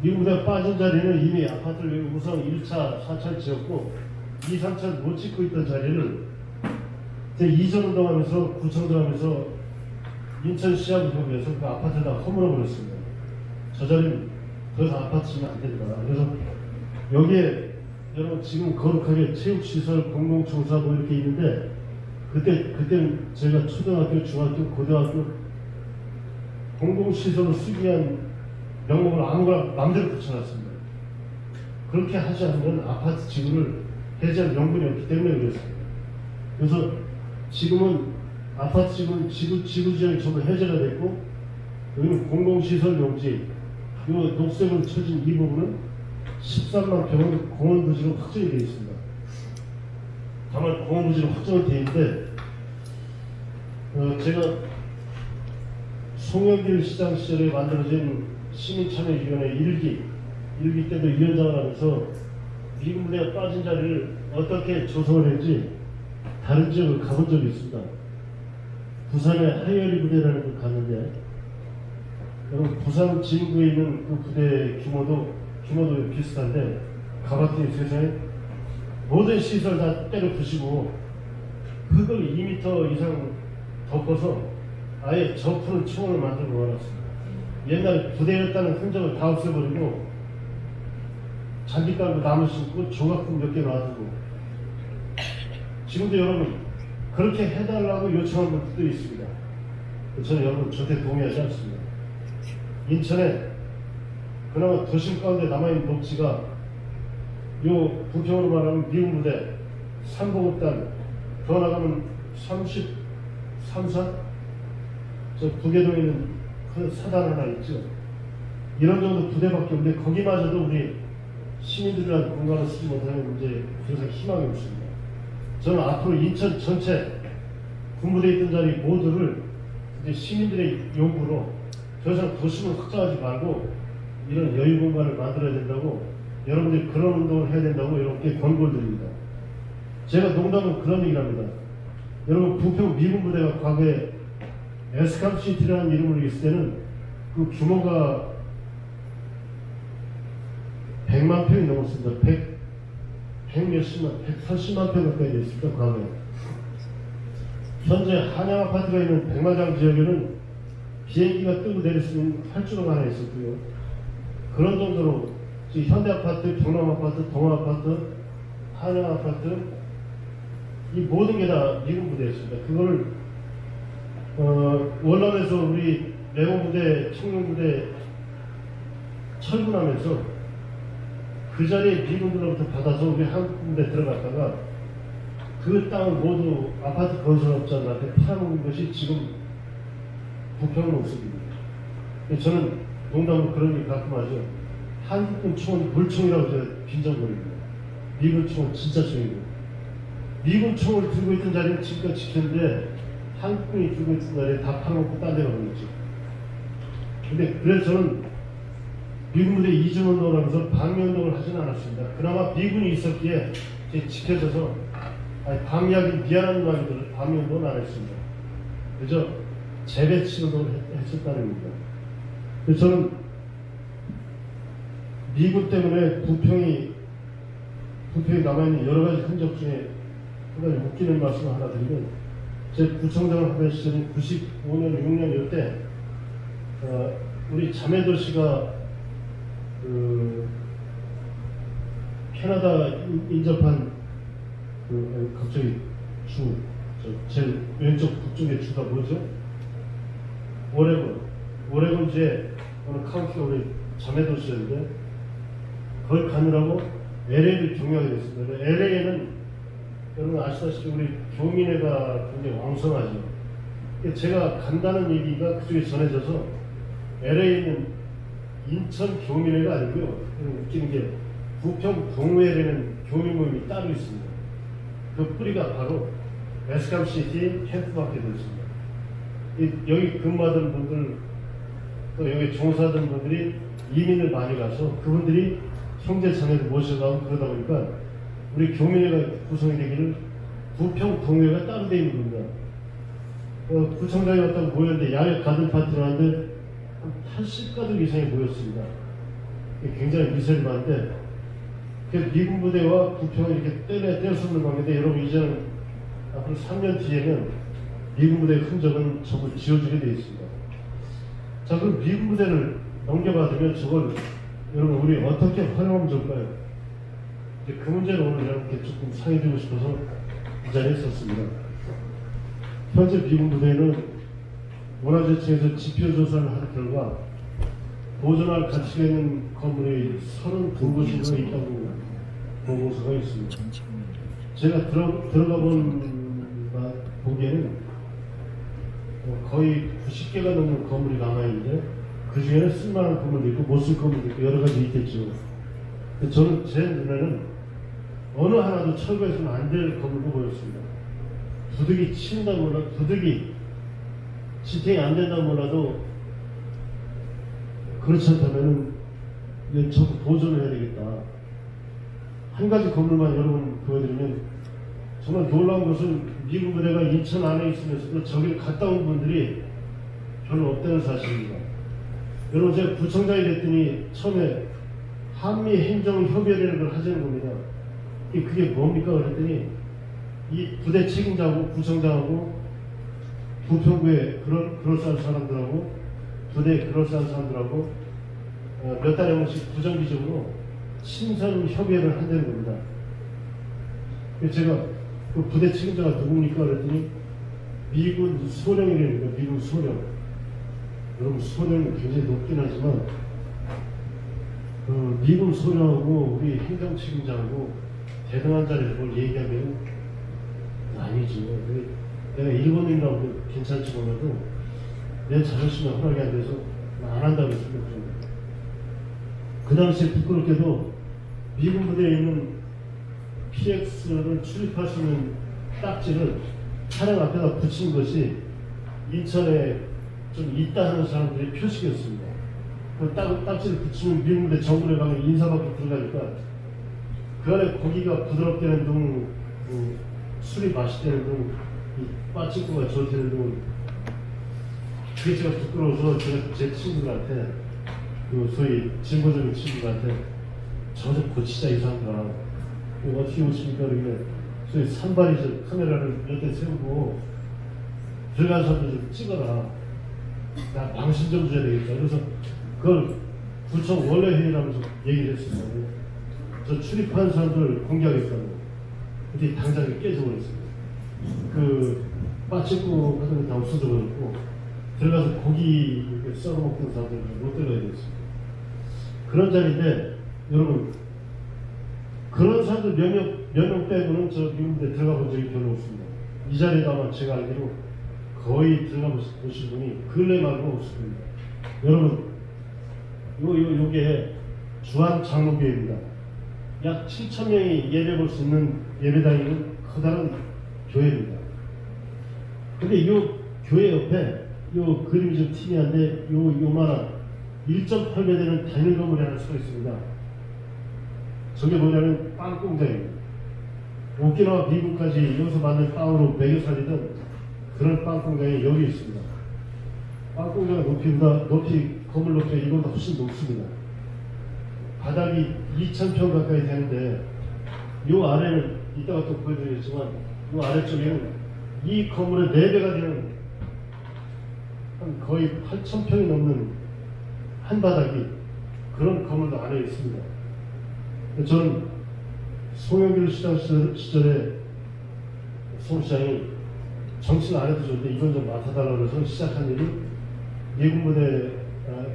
Speaker 2: 미군부대가 빠진 자리는 이미 아파트를 우성 1차, 4차를 지었고 2, 3차를 못 짓고 있던 자리를 이전 운동하면서 구청장하면서 인천시하고 협의해서 그 아파트에다 허물어 버렸습니다. 저 자리는 더 이상 아파트 지면 안 된다. 그래서 여기에 여러분 지금 거룩하게 체육시설, 공공청사 뭐 이렇게 있는데 그때는 저희가 초등학교, 중학교, 고등학교 공공시설로 수기한 명목을 아무거나 마음대로 붙여놨습니다. 그렇게 하지 않으면 아파트 지구를 해제할 명분이 없기 때문에 그렇습니다. 그래서 지금은 아파트 지구지역이 전부 해제가 됐고 여기는 공공시설 용지, 이 녹색으로 쳐진 이 부분은 13만 평은 공원부지로 확정이 되어 있습니다. 다만 공원부지로 확정이 되어 있는데 제가 송영길 시장 시절에 만들어진 시민참여위원회 1기 때도 위원장을 하면서 미군부대가 빠진 자리를 어떻게 조성을 했는지 다른 지역을 가본 적이 있습니다. 부산의 하이어리 부대라는 걸 갔는데 여러분 부산 진구에 있는 그 부대 규모도 비슷한데 가봤더니 세상에 모든 시설 다 때려 부시고 흙을 2m 이상 덮어서 아예 접히는 총을 만들고 말았습니다. 옛날 부대였다는 흔적을 다 없애버리고 잔디 깔고 나무 심고 조각품 몇 개 놔두고 지금도 여러분 그렇게 해달라고 요청한 분들도 있습니다. 저는 여러분 절대 동의하지 않습니다. 인천에 그나마 도심 가운데 남아있는 녹지가 요 부평으로 말하면 미군부대 3봉업단 더 나가면 33사 저 부계동에 있는 큰 사단 하나 있죠. 이런 정도 부대밖에 없는데 거기마저도 우리 시민들이란 공간을 쓰지 못하는 문제에 더 이상 희망이 없습니다. 저는 앞으로 인천 전체 군부대에 있던 자리 모두를 이제 시민들의 요구로 더 이상 도심을 확장하지 말고 이런 여유 공간을 만들어야 된다고 여러분들이 그런 운동을 해야 된다고 여러분께 권고를 드립니다. 제가 농담은 그런 얘기를 합니다. 여러분 부평 미군부대가 과거에 에스캄시티라는 이름을 있을 때는 그 규모가 100만 평이 넘었습니다. 100 몇십만, 140만 평 가까이 됐습니다. 과거에. 현재 한양 아파트가 있는 백마장 지역에는 비행기가 뜨고 내릴 수 있는 활주로가 하나 있었고요. 그런 정도로 현대아파트, 경남아파트, 동아아파트, 한양아파트 이 모든 게 다 미군부대였습니다. 그거를 월남에서 우리 레고부대, 청룡부대 철군하면서 그 자리에 미군들로부터 받아서 우리 한국군대 들어갔다가 그 땅을 모두 아파트 건설업자들한테 팔아먹은 것이 지금 부평 모습입니다. 저는 농담으로 그런 얘기 가끔 하죠. 한국군 총은 물총이라고 제가 빈정거립니다. 미군 총은 진짜 총이고 미군 총을 들고 있던 자리는 지금까지 지켰는데 한국군이 들고 있던 자리에 다 팔아먹고 딴 데 가버렸죠. 근데 그래서 저는 미군부대 이중운동을 하면서 방위운동을 하지는 않았습니다. 그나마 미군이 있었기에 지켜져서 방위하기 미안한 말들 방위운동은 안 했습니다. 그저 재배치 운동을 했었다는 겁니다. 그래서 저는 미군 때문에 부평이 남아있는 여러 가지 흔적 중에 한 가지 웃기는 말씀을 하나 드리면 제 구청장을 하던 시절인 95년, 6년 이때 우리 자매도시가 캐나다 인접한 갑자기 제일 왼쪽 북쪽의 주가 뭐죠? 오레곤주에 어느 카운티가 우리 자매도시였는데 거기 가느라고 LA를 경유하게 됐습니다. LA에는 여러분 아시다시피 우리 교민회가 굉장히 왕성하죠. 제가 간다는 얘기가 그쪽에 전해져서 LA에는 인천 교민회가 아니고요. 웃기는 게 부평 동회라는 교민 모임이 따로 있습니다. 그 뿌리가 바로 에스캄시티 캠프밖에 되었습니다. 여기 근무하던 분들 또 여기 종사하던 분들이 이민을 많이 가서 그분들이 형제 자매를 모셔가고 그러다 보니까 우리 교민회가 구성이 되기를 부평 동회가 따로 되어 있는 겁니다. 구청장이 왔다고 모였는데 야외 가든 파티를 하는데 한 80가족 이상이 모였습니다. 굉장히 미세를 많은데 미군 부대와 부평을 이렇게 떼어쓰는 관계인데 여러분 이제는 앞으로 3년 뒤에는 미군 부대의 흔적은 전부 지워지게 되어 있습니다. 자, 그럼 미군 부대를 넘겨받으면 저걸 여러분 우리 어떻게 활용하면 좋을까요? 이제 그 문제를 오늘 여러분께 조금 상의드리고 싶어서 이 자리에 섰습니다. 현재 미군 부대는 문화재청에서 지표조사를 한 결과 보존할 가치가 있는 건물이 32곳이 있다고 보고서가 있습니다. 제가 들어가 보기에는 거의 90개가 넘는 건물이 남아있는데 그 중에는 쓸만한 건물도 있고 못 쓸 건물도 있고 여러 가지 있겠죠. 저는 제 눈에는 어느 하나도 철거해서는 안 될 건물로 보였습니다. 부득이 친다 몰라도 부득이 지탱이 안 된다 몰라도 그렇지 않다면은 저도 보존을 해야 되겠다. 한 가지 건물만 여러분 보여드리면 정말 놀라운 것은 미군 부대가 인천 안에 있으면서도 저기를 갔다 온 분들이 별로 없다는 사실입니다. 여러분 제가 구청장이 됐더니 처음에 한미 행정협의회라는 걸 하자는 겁니다. 그게 뭡니까? 그랬더니 이 부대 책임자하고 구청장하고 부평구에 그럴싸한 사람들하고 부대에 그럴싸한 사람들하고 몇 달에 한 번씩 부정기적으로 친선 협의회를 한다는 겁니다. 그래서 제가 그 부대 책임자가 누굽니까? 그랬더니 미군 소령이랍니다. 미군 소령. 여러분 소령이 굉장히 높긴 하지만 미군 소령하고 우리 행정 책임자하고 대등한 자리에서 뭘 얘기하면 아니죠. 내가 일본인이라고 괜찮지 몰라도 내 자존심이 허락이 안 돼서 안 한다고 생각합니다. 그 당시에 부끄럽게도 미군 부대에 있는 PX를 출입할 수 있는 딱지를 차량 앞에다 붙인 것이 인천에 좀 있다 하는 사람들의 표식이었습니다. 그 딱지를 붙이면 미군 부대 정문에 가면 인사받고 들어가니까 그 안에 고기가 부드럽다는 둥, 술이 맛있다는 둥, 이 빠친구가 좋다는 둥, 그게 제가 부끄러워서 제가 제 친구들한테 소위 진보적인 친구들한테 저 좀 고치자 이 사람들아 어떻게 오십니까? 그러길래 소위 산발이죠. 카메라를 몇 대 세우고 들어간 사람들 좀 찍어라. 나 망신 좀 줘야 되겠다. 그래서 그걸 구청 원래 회의라면서 얘기를 했습니다. 저 출입한 사람들 공개하겠다고. 근데 당장 깨져버렸습니다. 그 빠친구 같은 거 다 없어져버렸고 들어가서 고기 썰어먹던 사람들 못 들어가야 되겠습니다. 그런 자리인데 여러분 그런 사람들 몇 명 빼고는 저 미군부대 들어가 본 적이 별로 없습니다. 이 자리에 아마 제가 알기로 거의 들어가 보신 분이 근래 말고 없습니다. 여러분 요게 주한 장로교회입니다. 약 7,000명이 예배 볼 수 있는 예배당이 있는 커다란 교회입니다. 근데 이 교회 옆에 요 그림이 좀 특이한데 요만한 1.8배 되는 단일 건물이 하나 서 있습니다. 저게 뭐냐면 빵 공장입니다. 오키나와 미국까지 여기서 만든 빵으로 먹여 살리던 그런 빵 공장이 여기 있습니다. 빵 공장의 높이 건물 높이가 이보다 훨씬 높습니다. 바닥이 2,000평 가까이 되는데 요 아래는 이따가 또 보여드리겠지만 요 아래쪽에는 이 건물의 4배가 되는 한 거의 8,000평이 넘는 한 바닥이 그런 건물도 안에 있습니다. 저는 송영길 시장 시절에 송 시장이 정치는 안 해도 좋은데 이건 좀 맡아달라고 해서 시작한 일이 미군부대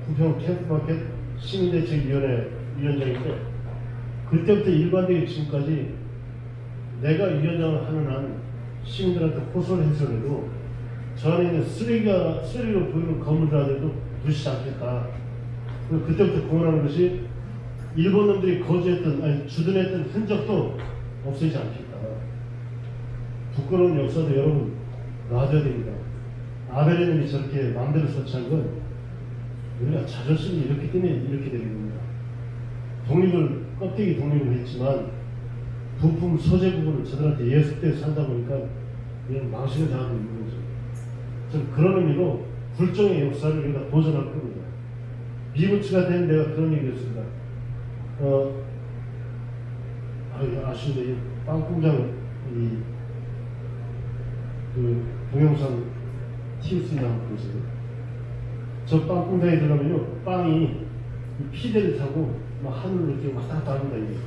Speaker 2: 부평 캠프마켓 시민대책위원회 위원장인데 그때부터 일관되게 지금까지 내가 위원장을 하는 한 시민들한테 호소를 해서라도 저 안에 있는 쓰레기로 보이는 건물들한테도 부시지 않겠다. 그때부터 공언하는 것이 일본 놈들이 주둔했던 흔적도 없애지 않겠다. 부끄러운 역사도 여러분 놔줘야 됩니다. 아베레님이 저렇게 마음대로 설치한 건 우리가 자존심이 이렇기 때문에 이렇게 되는 겁니다. 껍데기 독립을 했지만 부품 소재 부분을 저들한테 예습돼서 산다 보니까 이런 망신을 당하고 있는 거죠. 전 그런 의미로 굴종의 역사를 우리가 보존할 겁니다. 미군치가 된 내가 그런 얘기했습니다. 아시죠? 이 빵공장, 그 동영상 TUC 나온 거죠. 저 빵공장에 들어가면요, 빵이 피대를 타고 막 하늘로 이렇게 왔다 갔다 합니다. 이게.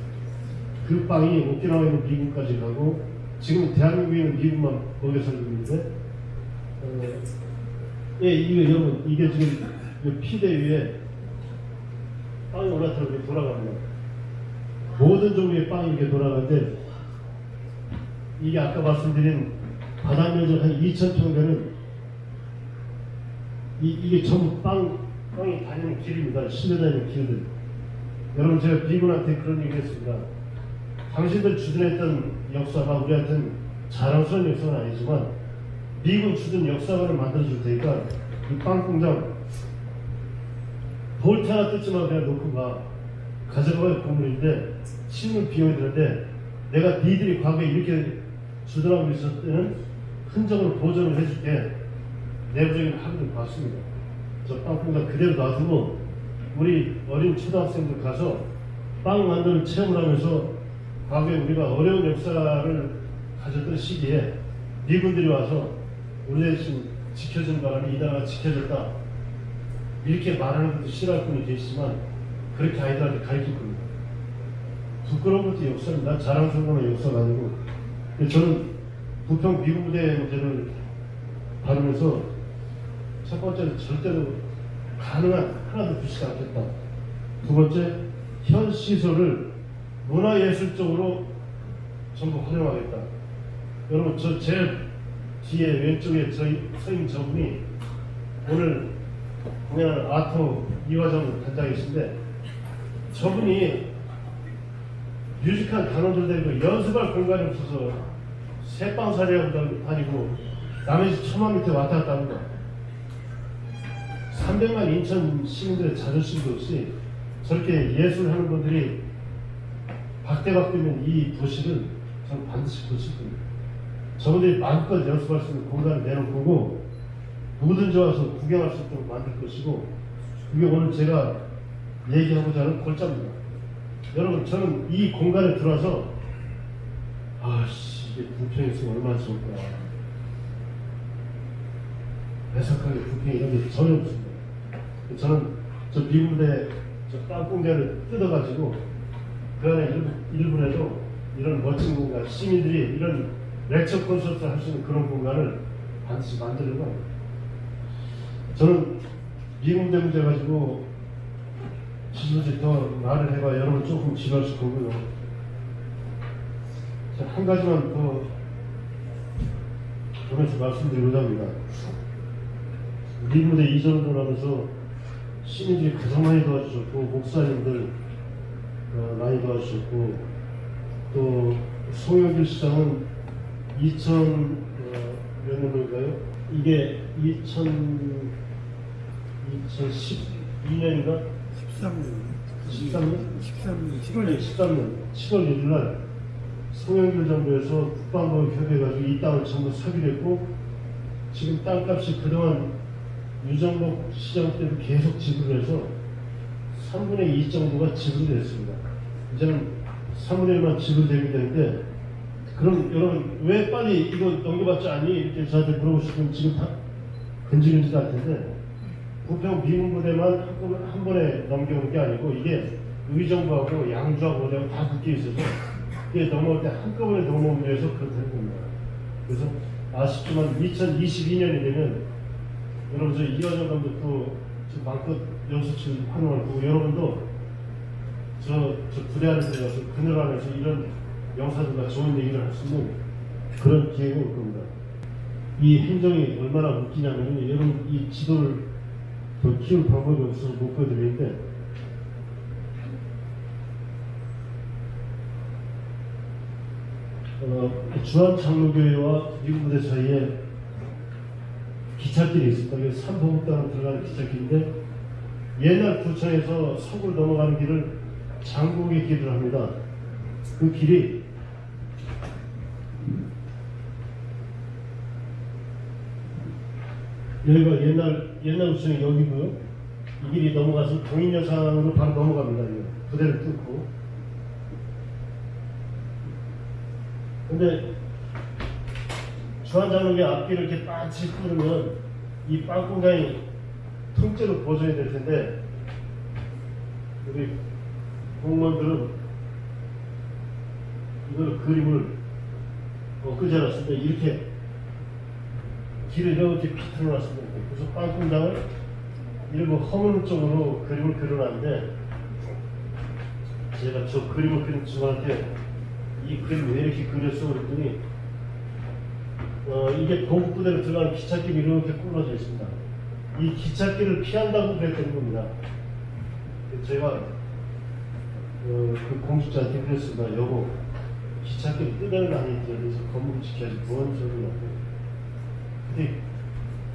Speaker 2: 그 빵이 오키나와에 있는 미군까지 가고, 지금 대한민국에 있는 미군만 먹여 살고 있는데, 예, 이거 여러분, 이게 지금 이 피대 위에 빵이 올라타고 이렇게 돌아갑니다. 모든 종류의 빵이 이렇게 돌아가는데, 이게 아까 말씀드린 바다 면적 한 2,000평 되는 이게 전부 빵이 다니는 길입니다. 실려 다니는 길들. 여러분, 제가 미군한테 그런 얘기 했습니다. 당신들 주둔했던 역사가 우리한테는 자랑스러운 역사는 아니지만 미군 주둔 역사관을 만들어줄 테니까 이 빵공장 볼트 하나 뜯지 말고 그냥 놓고 가져가야 건물인데 신문 비용이 드는데 내가 니들이 과거에 이렇게 주둔하고 있었을 때는 흔적을 보존을 해줄게. 내부적인 합의를 봤습니다. 저 빵공장 그대로 놔두고 우리 어린 초등학생들 가서 빵 만드는 체험을 하면서 과거에 우리가 어려운 역사를 가졌던 시기에 미군들이 와서 우리 대신 지켜준 바람에 이 나라가 지켜졌다 이렇게 말하는 것도 싫어할 분이 계시지만 그렇게 아이들한테 가르칠 겁니다. 부끄러운 것도 역사입니다. 자랑스러운 역사가 아니고. 저는 부평 미군 부대 문제를 다루면서 첫 번째는 절대로 가능한 하나도 두지 않겠다. 두 번째, 현 시설을 문화예술적으로 전부 활용하겠다. 여러분, 저 제 뒤에 왼쪽에 서 있는 저분이 오늘 공연하는 아토 이화정 단장이신데 저분이 뮤지컬 단원들 데리고 연습할 공간이 없어서 새빵살이하고 다니고 남의 집 처마 밑에 왔다 갔다 합니다. 300만 인천 시민들의 자존심도 없이 저렇게 예술하는 분들이 박대받고 있는 이 도시를 저는 반드시 고칠 겁니다. 저분들이 마음껏 연습할 수 있는 공간을 내놓고 누구든지 와서 구경할 수 있도록 만들 것이고 그게 오늘 제가 얘기하고자 하는 골자입니다. 여러분, 저는 이 공간에 들어와서 이게 부평에 있으면 얼마나 좋을까. 배석하게 부평이 이런 게 전혀 없습니다. 저는 저 미군대 저 땅공장을 뜯어가지고 그 안에 일부에도 이런 멋진 공간, 시민들이 이런 렉처 콘서트 할 수 있는 그런 공간을 반드시 만들려고 합니다. 저는 미군대 문제 가지고 지금까지 더 말을 해봐 여러분 조금 지루하실 거고요. 한 가지만 더 보면서 말씀드리고자 합니다. 미군대 이전을 하면서 시민들이 가장 많이 도와주셨고 목사님들 많이 도와주셨고 또 송영길 시장은 2000몇 년도인가요? 이게 2012년인가? 13년 7월 1일 날 송영길 정부에서 국방부 협의해가지고 이 땅을 전부 사기로 했고 지금 땅값이 그동안 유정복 시장 때도 계속 지불해서 3분의 2 정도가 지불이 됐습니다. 이제는 3분의 1만 지불되게 되는데 그럼 여러분 왜 빨리 이거 넘겨받지 않니? 이렇게 저한테 물어보시면 지금 다 근질근질 할 텐데 부평 미군부대만 한 번에 넘겨온 게 아니고 이게 의정부하고 양주하고 어디하고 다 묶여 있어서 이게 넘어올 때 한꺼번에 넘어오기 위해서 그렇다는 겁니다. 그래서 아쉽지만 2022년이 되면 여러분 저 이화정 감독도 지금 마음껏 연수실 활용할 거고 여러분도 저 부대 안에서 가서 그늘 안에서 이런 영사들과 좋은 얘기를 할 수 있는 그런 기회가 올 겁니다. 이 행정이 얼마나 웃기냐면 여러분 이 지도를 더 키울 방법이 없어서 못 보여드리는데 주한장로교회와 미군부대 사이에 기찻길이 있습니다. 이게 삼포북단으로 들어가는 기찻길인데 옛날 구청에서 서구를 넘어가는 길을 장국의 길을 합니다. 그 길이 여기가 옛날 우측에 여기고요. 이 길이 넘어가서 동인여상으로 바로 넘어갑니다. 이거 부대를 뚫고. 근데 주한장로의 앞길을 이렇게 빤치 뚫으면 이 빵 공장이 통째로 보존이 될 텐데 우리 공무원들은 이걸 그림을 엊그제 놨습니다. 이렇게 길을 이렇게 비틀어 놨습니다. 그래서 빵 공장을 일부 허물 쪽으로 그림을 그려놨는데 제가 저 그림을 그린 친구한테 이 그림 왜 이렇게 그렸어? 그랬더니 이게 동국부대로 들어가는 기찻길이 이렇게 꾸며져 있습니다. 이 기찻길을 피한다고 그랬던 겁니다. 제가 그 공직자한테 그랬습니다. 여보, 기찻길 끄대는 아니지. 그래서 건물을 지켜야지. 뭔 소리냐고. 근데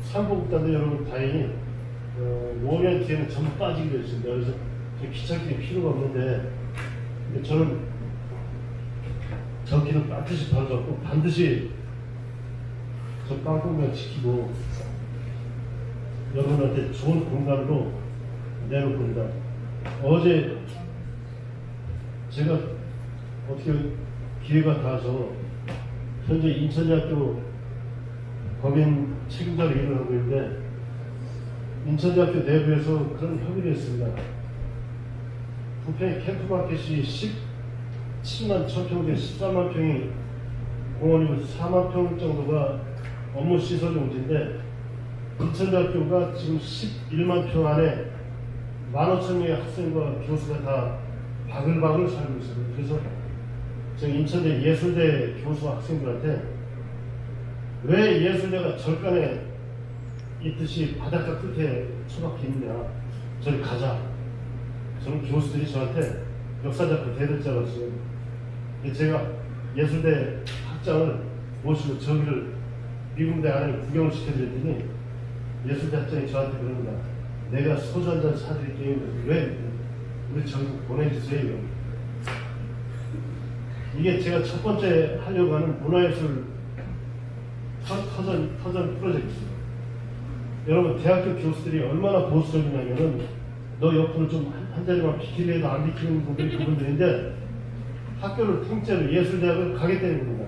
Speaker 2: 삼보국단도 여러분 다행히 5년 뒤에는 전부 빠지기로 했습니다. 그래서 기찻길이 필요가 없는데 저는 저 길은 반드시 바로 잡고 반드시 저 빵공간 지키고 여러분한테 좋은 공간으로 내놓을 겁니다. 어제 제가 어떻게 기회가 닿아서 현재 인천대학교 법인 책임자로 일을 하고 있는데 인천대학교 내부에서 그런 협의를 했습니다. 부평의 캠프마켓이 17만 1000평 대 13만 평이 공원이고 4만 평 정도가 업무 시설 용지인데 인천대학교가 지금 11만 평 안에 15,000명의 학생과 교수가 다 바글바글 살고 있습니다. 그래서 지금 인천대 예술대 교수 학생들한테 왜 예술대가 절간에 있듯이 바닷가 끝에 처박혀 있느냐, 저리 가자. 저는 교수들이 저한테 역사작가 대들자 왔어요. 제가 예술대 학장을 모시고 저기를 미군대 안에 구경을 시켜드렸더니 예술대 학장이 저한테 그럽니다. 내가 소주 한잔 사드릴게요. 왜? 우리 저기 보내주세요. 이게 제가 첫 번째 하려고 하는 문화예술 터전 프로젝트입니다. 여러분, 대학교 교수들이 얼마나 보수적이냐면은 너 옆으로 좀 한 자리만 비키려 해도 안 비키는 분들이 그분들인데 학교를 통째로 예술대학을 가겠다는 겁니다.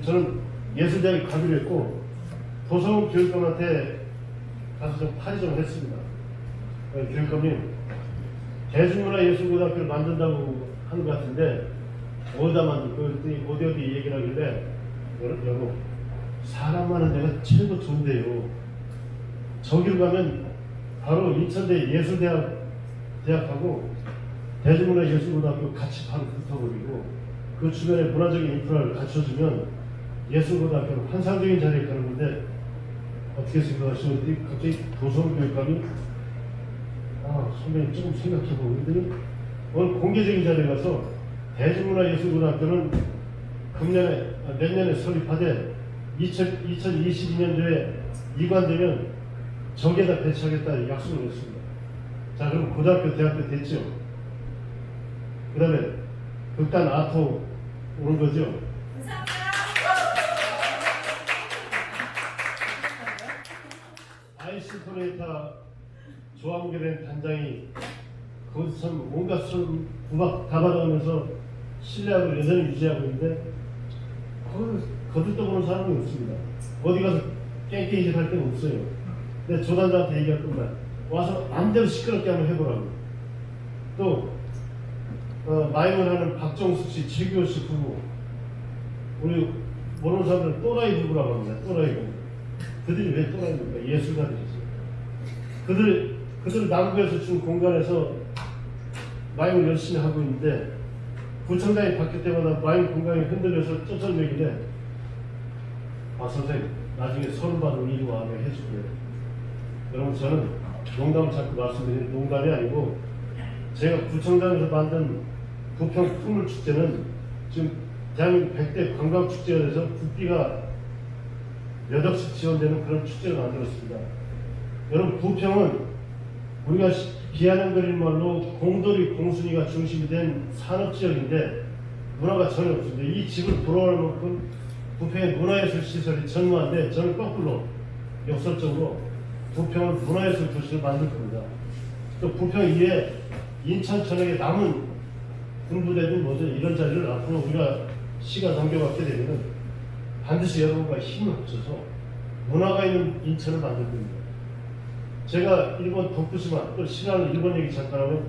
Speaker 2: 저는 예술대학에 가기로 했고 도서관 교육감한테 가서 좀 파리 좀 했습니다. 교육감님, 대중문화예술고등학교를 만든다고 하는 것 같은데 어디다 만들까? 그랬더니 어디 얘기를 하길래 여러분, 사람 많은 데가 최고 좋은데요. 저기로 가면 바로 인천대 예술대학하고 대중문화예술고등학교 같이 바로 붙어버리고 그 주변에 문화적인 인프라를 갖춰주면 예술고등학교는 환상적인 자리에 가는 건데 어떻게 생각하시는지 갑자기 도서교육감이 선배님 조금 생각해보고 그랬더니 오늘 공개적인 자리에 가서 대중문화예술고등학교는 내년에 설립하되 2022년도에 이관되면 저기에다 배치하겠다 약속을 했습니다. 자, 그럼 고등학교, 대학교 됐죠? 그 다음에 극단 아토 오는 거죠? 아이스 토레이타 조합계된 단장이 거기서 참 온갖 술 구박 다 받아오면서 신뢰학을 여전히 유지하고 있는데 그걸 거들떠보는 사람이 없습니다. 어디 가서 깽깽이질 할 데는 없어요. 근데 조단장한테 얘기할 겁니다. 와서 마음대로 시끄럽게 한번 해보라고. 또 마임을 하는 박정숙 씨, 최규호 씨 부부, 우리 모르는 사람들은 또라이 부부라고 합니다. 또라이 부부. 그들이 왜 또라이입니까? 예술가들이죠. 그들 남부에서 준 공간에서 마임을 열심히 하고 있는데 구청장이 바뀔 때마다 마임 공간이 흔들려서 쩌쩔매길래 선생님, 나중에 서른 받으면 이리 와 해주고요. 여러분, 저는 농담을 자꾸 말씀드리는 농담이 아니고 제가 구청장에서 만든 부평 풍물축제는 지금 대한민국 100대 관광축제가 돼서 국비가 몇 억씩 지원되는 그런 축제를 만들었습니다. 여러분, 부평은 우리가 비아냥거리는 말로 공돌이 공순이가 중심이 된 산업지역인데 문화가 전혀 없습니다. 이 집을 돌아올 만큼 부평의 문화예술 시설이 전무한데 저는 거꾸로 역설적으로 부평을 문화예술 도시로 만들 겁니다. 또 부평 이에 인천 전역에 남은 군부대든 뭐든 이런 자리를 앞으로 우리가 시가 넘겨받게 되면 반드시 여러분과 힘을 합쳐서 문화가 있는 인천을 만들 겁니다. 제가 일본 도쿠시마, 또 신라는 일본 얘기 잠깐 하면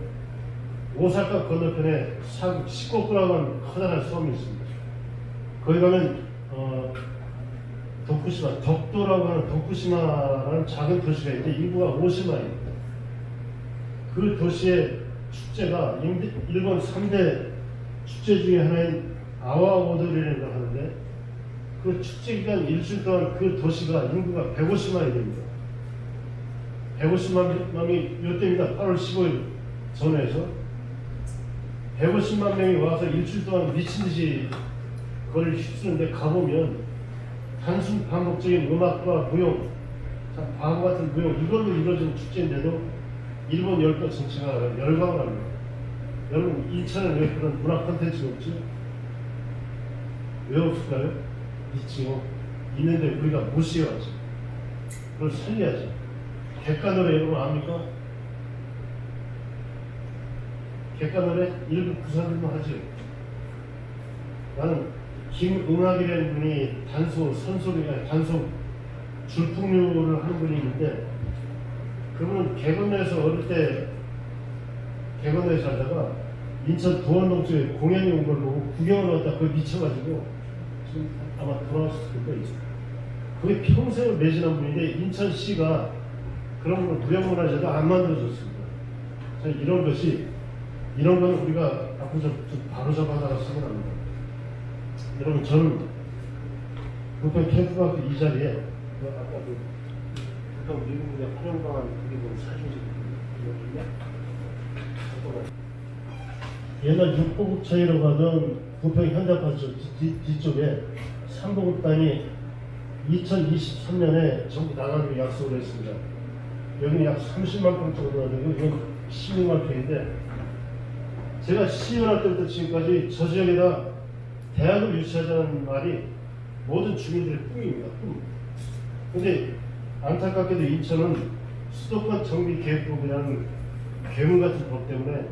Speaker 2: 오사카 건너편에 시코쿠라고 하는 커다란 섬이 있습니다. 거기 가면 도쿠시마, 덕도라고 하는 도쿠시마라는 작은 도시가 있는데 인구가 50만입니다. 그 도시의 축제가 일본 3대 축제 중에 하나인 아와오도리라는 걸 하는데 그 축제 기간 일주일 동안 그 도시가 인구가 150만이 됩니다. 150만 명이 이때입니다. 8월 15일 전후에서 150만 명이 와서 일주일 동안 미친 듯이 거리를 휩쓰는데 가보면 단순 반복적인 음악과 무용, 참 바보 같은 무용 이걸로 이루어진 축제인데도 일본 열도 전체가 열광을 합니다. 여러분 인천에 왜 그런 문화 콘텐츠가 없지? 왜 없을까요? 있지요. 있는데 우리가 무시해왔죠. 그걸 살려야죠. 객가노래 여러분 압니까? 객가노래 일부 부산들만 하죠. 나는 김응학이라는 분이 단소 줄풍류를 하는 분이 있는데 그분은 개건에서 어릴 때 개건에 살다가 인천 도원동 쪽에 공연이 온 걸 보고 구경을 왔다 거기 미쳐가지고 지금 아마 돌아왔을 거예요. 그게 평생을 매진한 분인데 인천시가 그런 걸 무형문화재도 안 만들어줬습니다. 이런 건 우리가 앞으로 좀 바로 잡아나갔으면 합니다. 여러분 저는 부평 캠프마크 이 자리에 아까 부평 미국의 활용방안 그리고 사진이 옛날 육보국차이로 가던 부평 현대아파트 뒤쪽에 삼보급단이 2023년에 전부 나가기로 약속을 했습니다. 여기는 약 30만 평 정도 되고 이건 16만 평인데 제가 시의원할 때부터 지금까지 저 지역에다 대학을 유치하자는 말이 모든 주민들의 꿈입니다. 꿈. 근데 안타깝게도 인천은 수도권 정비계획법이라는 괴물 같은 법 때문에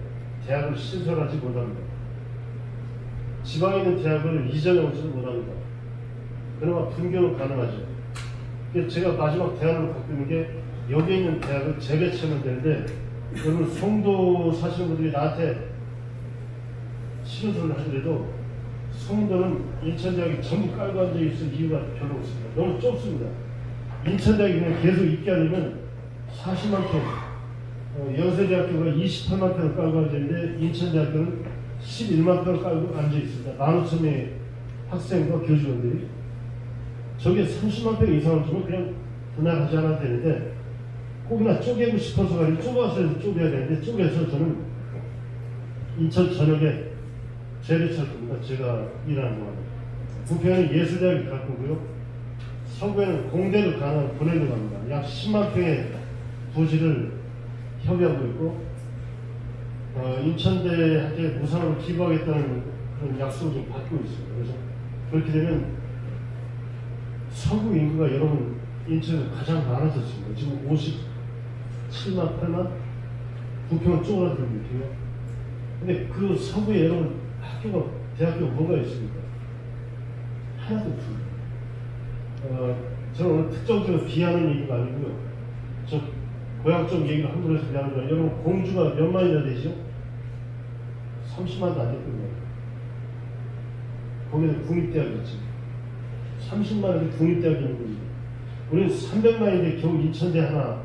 Speaker 2: 대학을 신설하지 못합니다. 지방에 있는 대학을 이전해 오지도 못합니다. 그나마 분교는 가능하죠. 그래서 제가 마지막 대안을 갖고 있는 게 여기에 있는 대학을 재배치하면 되는데 여러분 송도 사시는 분들이 나한테 싫은 소리를 하더라도 송도는 인천대학이 전부 깔고 앉아있을 이유가 별로 없습니다. 너무 좁습니다. 인천대학이 그냥 계속 있게 하려면 40만 평, 연세대학교가 28만 평을 깔고 앉아있는데 인천대학교는 11만 평을 깔고 앉아있습니다. 15,000명의 학생과 교직원들이 저게 30만 평 이상을 주면 그냥 분할하지 않아도 되는데 꼭이나 쪼개고 싶어서 가지고 좁아서 쪼개야 되는데 쪼개서 저는 인천 전역에 재배치할 겁니다. 제가 일하는 동안 부평에는 예술대학이 갈 거고요. 서구에는 공대도 가는 보내는 겁니다. 약 10만 평의 부지를 협의하고 있고 인천대한테 무상으로 기부하겠다는 그런 약속을 좀 받고 있습니다. 그래서 그렇게 되면 서구 인구가 여러분 인천에서 가장 많아졌습니다. 지금 57만 8만 부평은 쪼그라들고 있고요. 근데 그 서구에 여러분 학교가 대학교가 뭐가 있습니까? 하나도 없습니다. 저는 오늘 특정적으로 비하는 얘기가 아니고요. 저 고향 쪽 얘기를 함부로 해서 비하는 거예요. 여러분 공주가 몇 만이나 되죠? 30만도 안 될 겁니다. 거기는 국립대학이 있지. 30만원이 국립대학이 있는 겁니다. 우리는 300만인데 겨우 인천대 하나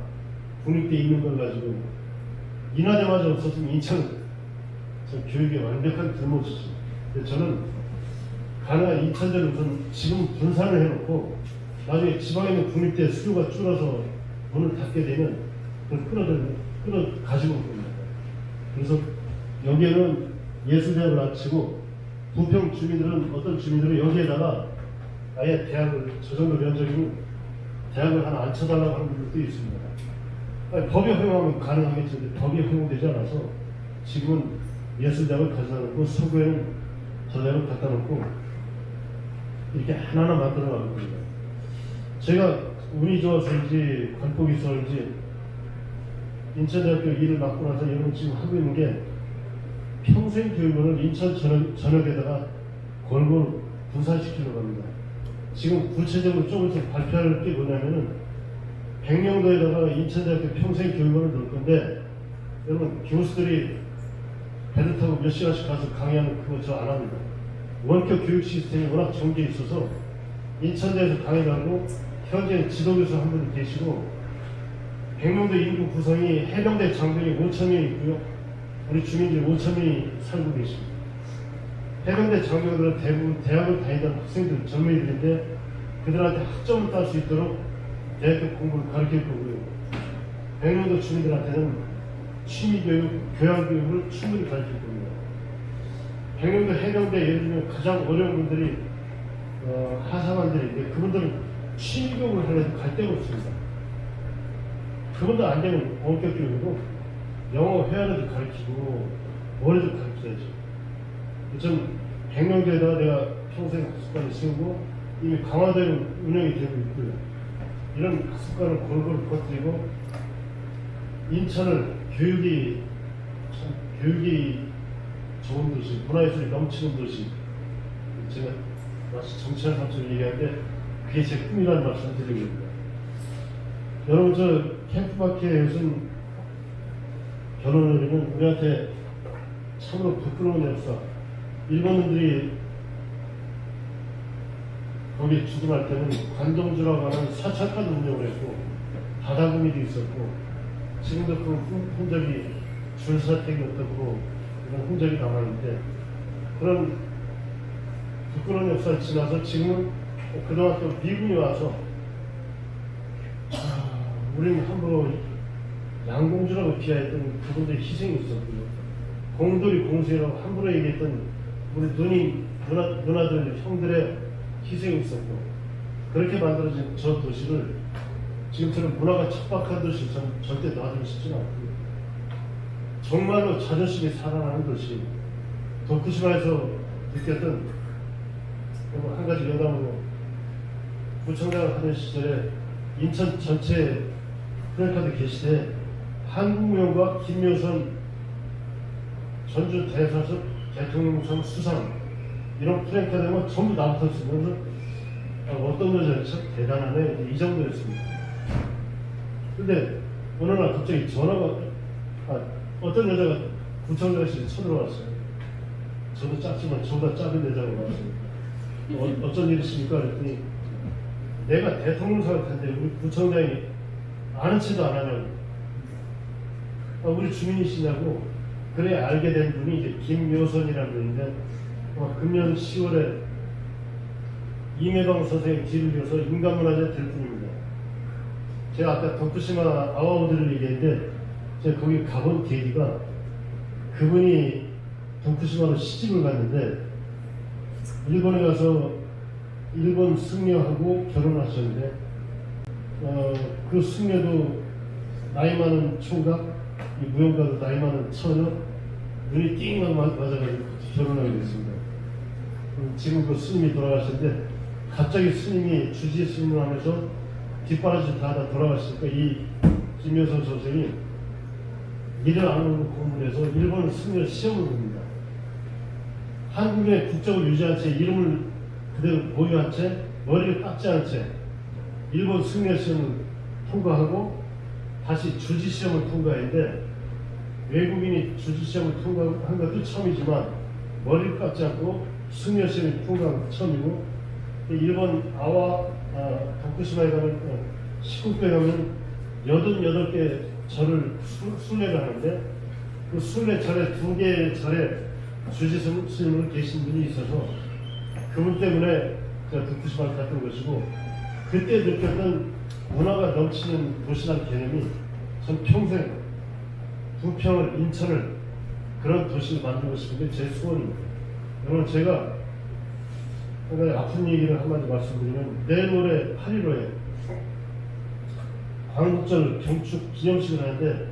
Speaker 2: 국립대 있는 걸 가지고 인하대마저 없었으면 인천 교육에 완벽하게 들어오셨죠. 저는 가능한 인천대를 우선 지금 분산을 해놓고 나중에 지방에 있는 국립대 수요가 줄어서 문을 닫게 되면 그걸 끌어 가지고 올 겁니다. 그래서 여기에는 예술대학을 갖추고 부평 주민들은 어떤 주민들은 여기에다가 아예 대학을 저 정도 면적이면 대학을 하나 앉혀달라고 하는 분들도 있습니다. 아니, 법이 허용하면 가능하겠지. 법이 허용되지 않아서 지금은 예술대학을 가져다 놓고 서구에는 저 대학을 갖다 놓고 이렇게 하나하나 만들어 가는 겁니다. 제가 운이 좋아서인지 관복이 있어서인지 인천대학교 일을 맡고 나서 여러분 지금 하고 있는 게 평생 교육원을 인천 전역에다가 골고루 분산시키려고 합니다. 지금 구체적으로 조금씩 발표할 게 뭐냐면은 백령도에다가 인천대학교 평생 교육원을 넣을 건데 여러분 교수들이 배를 타고 몇 시간씩 가서 강의하는 그거 저 안 합니다. 원격 교육 시스템이 워낙 정제해 있어서 인천대에서 강의 가고 현재 지도교수 한 분이 계시고 백령도 인구 구성이 해병대 장병이 5,000명이 있고요. 우리 주민들이 5,000명이 살고 계십니다. 해병대 장병들은 대부분 대학을 다니던 학생들, 젊은이들인데 그들한테 학점을 딸 수 있도록 대학교 공부를 가르칠 거고요. 백령도 주민들한테는 취미교육, 교양교육을 충분히 가르칠 겁니다. 백령도 해병대 예를 들면 가장 어려운 분들이 하사관들인데 그분들은 취미교육을 하려도 갈 데가 없습니다. 그분도 안 되면 원격 교육으로 영어 회화라도 가르치고 뭐라도 가르쳐야죠. 전 백령도에다가 내가 평생 학습관을 세우고 이미 강화되는 운영이 되고 있고요. 이런 학습관을 골고루 퍼뜨리고 인천을 교육이 좋은 도시, 문화예술이 넘치는 도시. 제가 마치 정치하는 사람처럼 얘기하는데 그게 제 꿈이라는 말씀을 드리고 있습니다. 여러분 저 캠프바퀴에 요즘 결혼을 하면 우리한테 참으로 부끄러운 역사. 일본인들이 거기 주둔할 때는 관동주라고 하는 사찰까지 운영을 했고 바다구미도 있었고 지금도 그 흔적이 줄사택이 어떻고 이런 흔적이 남아있는데 그런 부끄러운 역사를 지나서 지금은 그동안 또 미군이 와서 우리는 함부로 양공주라고 비하했던 그분들의 희생이 있었고요. 공돌이 공수라고 함부로 얘기했던 우리 누나들 형들의 희생이 있었고 그렇게 만들어진 저 도시를 지금처럼 문화가 척박한 도시 절대 놔두고 싶지는 않고요. 정말로 자존심이 살아나는 도시 도쿠시마에서 느꼈던 한 가지 여담으로 구청장을 하는 시절에 인천 전체 프랜카드 게시대 한국무용과 김묘선 전주 대사석 대통령상 수상 이런 프랜카드가 전부 나부터 쓰면서 어떤 여자는 참 대단하네 이 정도였습니다. 근데 어느 날 갑자기 전화가 어떤 여자가 구청장실에 쳐들어왔어요. 저도 작지만 저보다 작은 여자가 왔어요. 어쩐 일이십니까? 그랬더니 내가 대통령상을 탄데 우리 구청장이 아는 체도 안 하냐고. 우리 주민이시냐고. 그래 알게 된 분이 이제 김묘선이라는 분인데 금년 10월에 이매방 선생님 뒤를 이어서 인간문화재 될 분입니다. 제가 아까 도쿠시마 아와우드를 얘기했는데 제가 거기 가본 계기가 그분이 도쿠시마로 시집을 갔는데 일본에 가서 일본 승려하고 결혼하셨는데 그 승려도 나이 많은 총각, 이 무용가도 나이 많은 처녀 눈이 띵 맞아가지고 결혼하게 됐습니다. 지금 그 스님이 돌아가셨는데 갑자기 스님이 주지 스님을 하면서 뒷바라지 다 돌아가시니까 이 김효선 선생이 일을 안 하고 공부해서 일본 승려 시험을 봅니다. 한국의 국적을 유지한 채 이름을 그대로 보유한 채 머리를 깎지 않은 채 일본 승려 시험을 통과하고 다시 주지 시험을 통과했는데 외국인이 주지 시험을 통과한 것도 처음이지만 머리를 깎지 않고 승려 시험을 통과한 것도 처음이고 일본 도쿠시마에 가면 19개 가면 88개 절을 순례를 하는데 그 순례 절에 2개의 절에 주지 스님으로 계신 분이 있어서 그분 때문에 제가 도쿠시마를 갔던 것이고 그때 느꼈던 문화가 넘치는 도시라는 개념이 전 평생 부평을 인천을 그런 도시를 만들고 싶은 게 제 소원입니다. 여러분 제가 한 가지 아픈 얘기를 한마디 말씀드리면 내일 모레 8.15에 광복절 경축 기념식을 하는데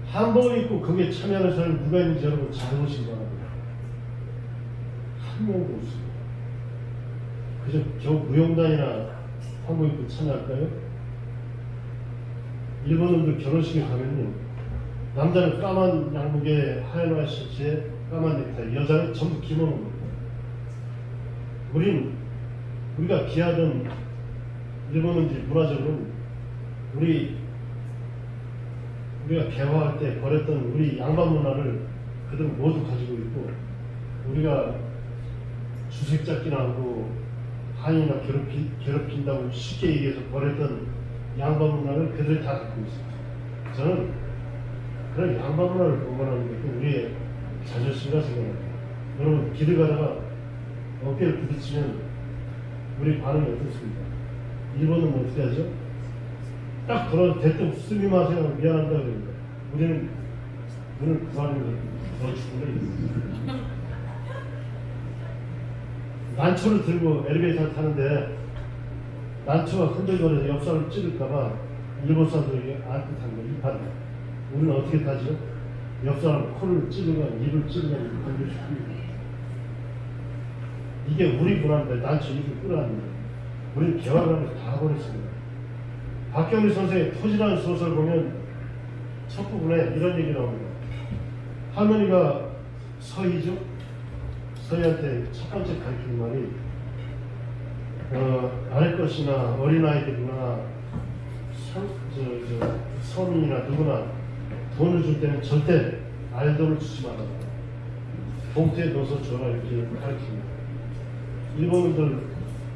Speaker 2: 한복을 입고 거기에 참여하는 사람이 누가 있는지 여러분 잘 보시기 바랍니다. 한 명도 없습니다. 그저 겨우 무용단이나 한복 입고 참여할까요? 일본인들 결혼식에 가면요, 남자는 까만 양복에 하얀 와이셔츠에 까만 넥타이, 여자는 전부 기모노입니다. 우리가 귀하던 일본인들이 문화적으로는 우리가 개화할 때 버렸던 우리 양반 문화를 그들은 모두 가지고 있고, 우리가 주색 잡기나 하고 한이나 괴롭힌다고 쉽게 얘기해서 버렸던 양반 문화를 그들이 다 갖고 있습니다. 저는 그런 양반 문화를 복원하는 것도 우리의 자존심이라 생각합니다. 여러분, 길을 가다가 어깨를 부딪히면 우리 반응이 어떻습니까? 일본은 어떻게 하죠? 딱 돌아서 대뜸 스미마세요, 미안합니다 그럽니다. 우리는 눈을 그 반응을 더 죽는다. 난초를 들고 엘리베이터를 타는데 난초가 흔들거려서 옆사람을 찌를까봐 일본 사람들에게 안뜻한 거, 이판. 우리는 어떻게 타죠? 옆사람 코를 찌르건 입을 찌르건 건드시고, 이게 우리 문화인데 난초 입을 끌어안는, 우리는 개화관에서 다 버렸습니다. 박경리 선생의 토지라는 소설 보면 첫 부분에 이런 얘기 나옵니다. 할머니가 서희죠? 서희한테 첫 번째 가르치는 말이 아래 것이나 어린아이들이나 서민이나 누구나 돈을 줄 때는 절대 알돈을 주지 말아라. 봉투에 넣어서 줘라, 이렇게 가르칩니다. 일본인들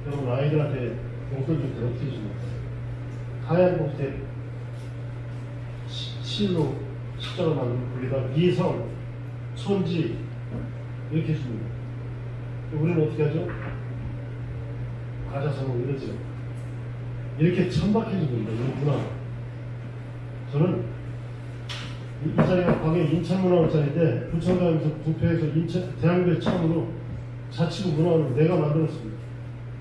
Speaker 2: 여러분 아이들한테 용돈 줄 때 어떻게 줍니까? 하얀 봉투에 실로 십자가 만든 거기다 미성, 촌지 이렇게 줍니다. 우리는 어떻게 하죠? 가자성어 이러죠. 이렇게 천박해진 겁니다. 이 문화. 저는 이 자리가 과거에 인천문화원장인데 부천가에서 부패에서 대한민국에 처음으로 자치구 문화원을 내가 만들었습니다.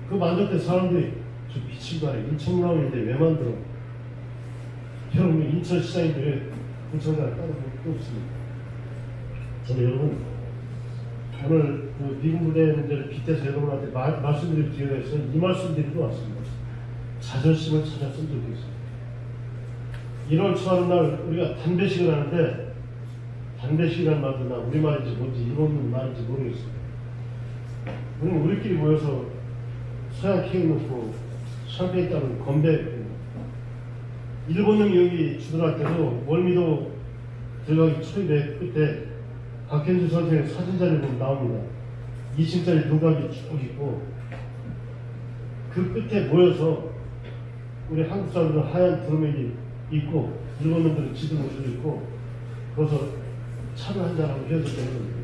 Speaker 2: 그 만들 때 사람들이 저 미친 거 아니야? 인천문화원인데 왜 만들어? 여러분, 인천시장인데 왜 부천가를 따로 볼 거 없습니다. 저는 여러분, 오늘 그 미국 무대 문제를 빗대서 여러분한테 말씀드릴 기회가 있어서 이 말씀 드리고 왔습니다. 자존심을 찾았으면 좋겠습니다. 1월 초하는 날 우리가 단배식을 하는데, 단배식이라는 말도 나 우리말인지 뭔지 일본 말인지 모르겠습니다. 우리는 우리끼리 모여서 서양 케이크 넣고 샴페인 따르고 건배했고, 일본형 여기 주둔할 때도 월미도 들어가기 초입에 끝에 박현주 선생의 사진자를 보면 나옵니다. 2층짜리 동각이 쭉 있고, 그 끝에 모여서 우리 한국 사람들은 하얀 두루마기 입고 일본 놈들은 지도 옷을 입고 거기서 차를 한잔하고 헤어졌다는 겁니다.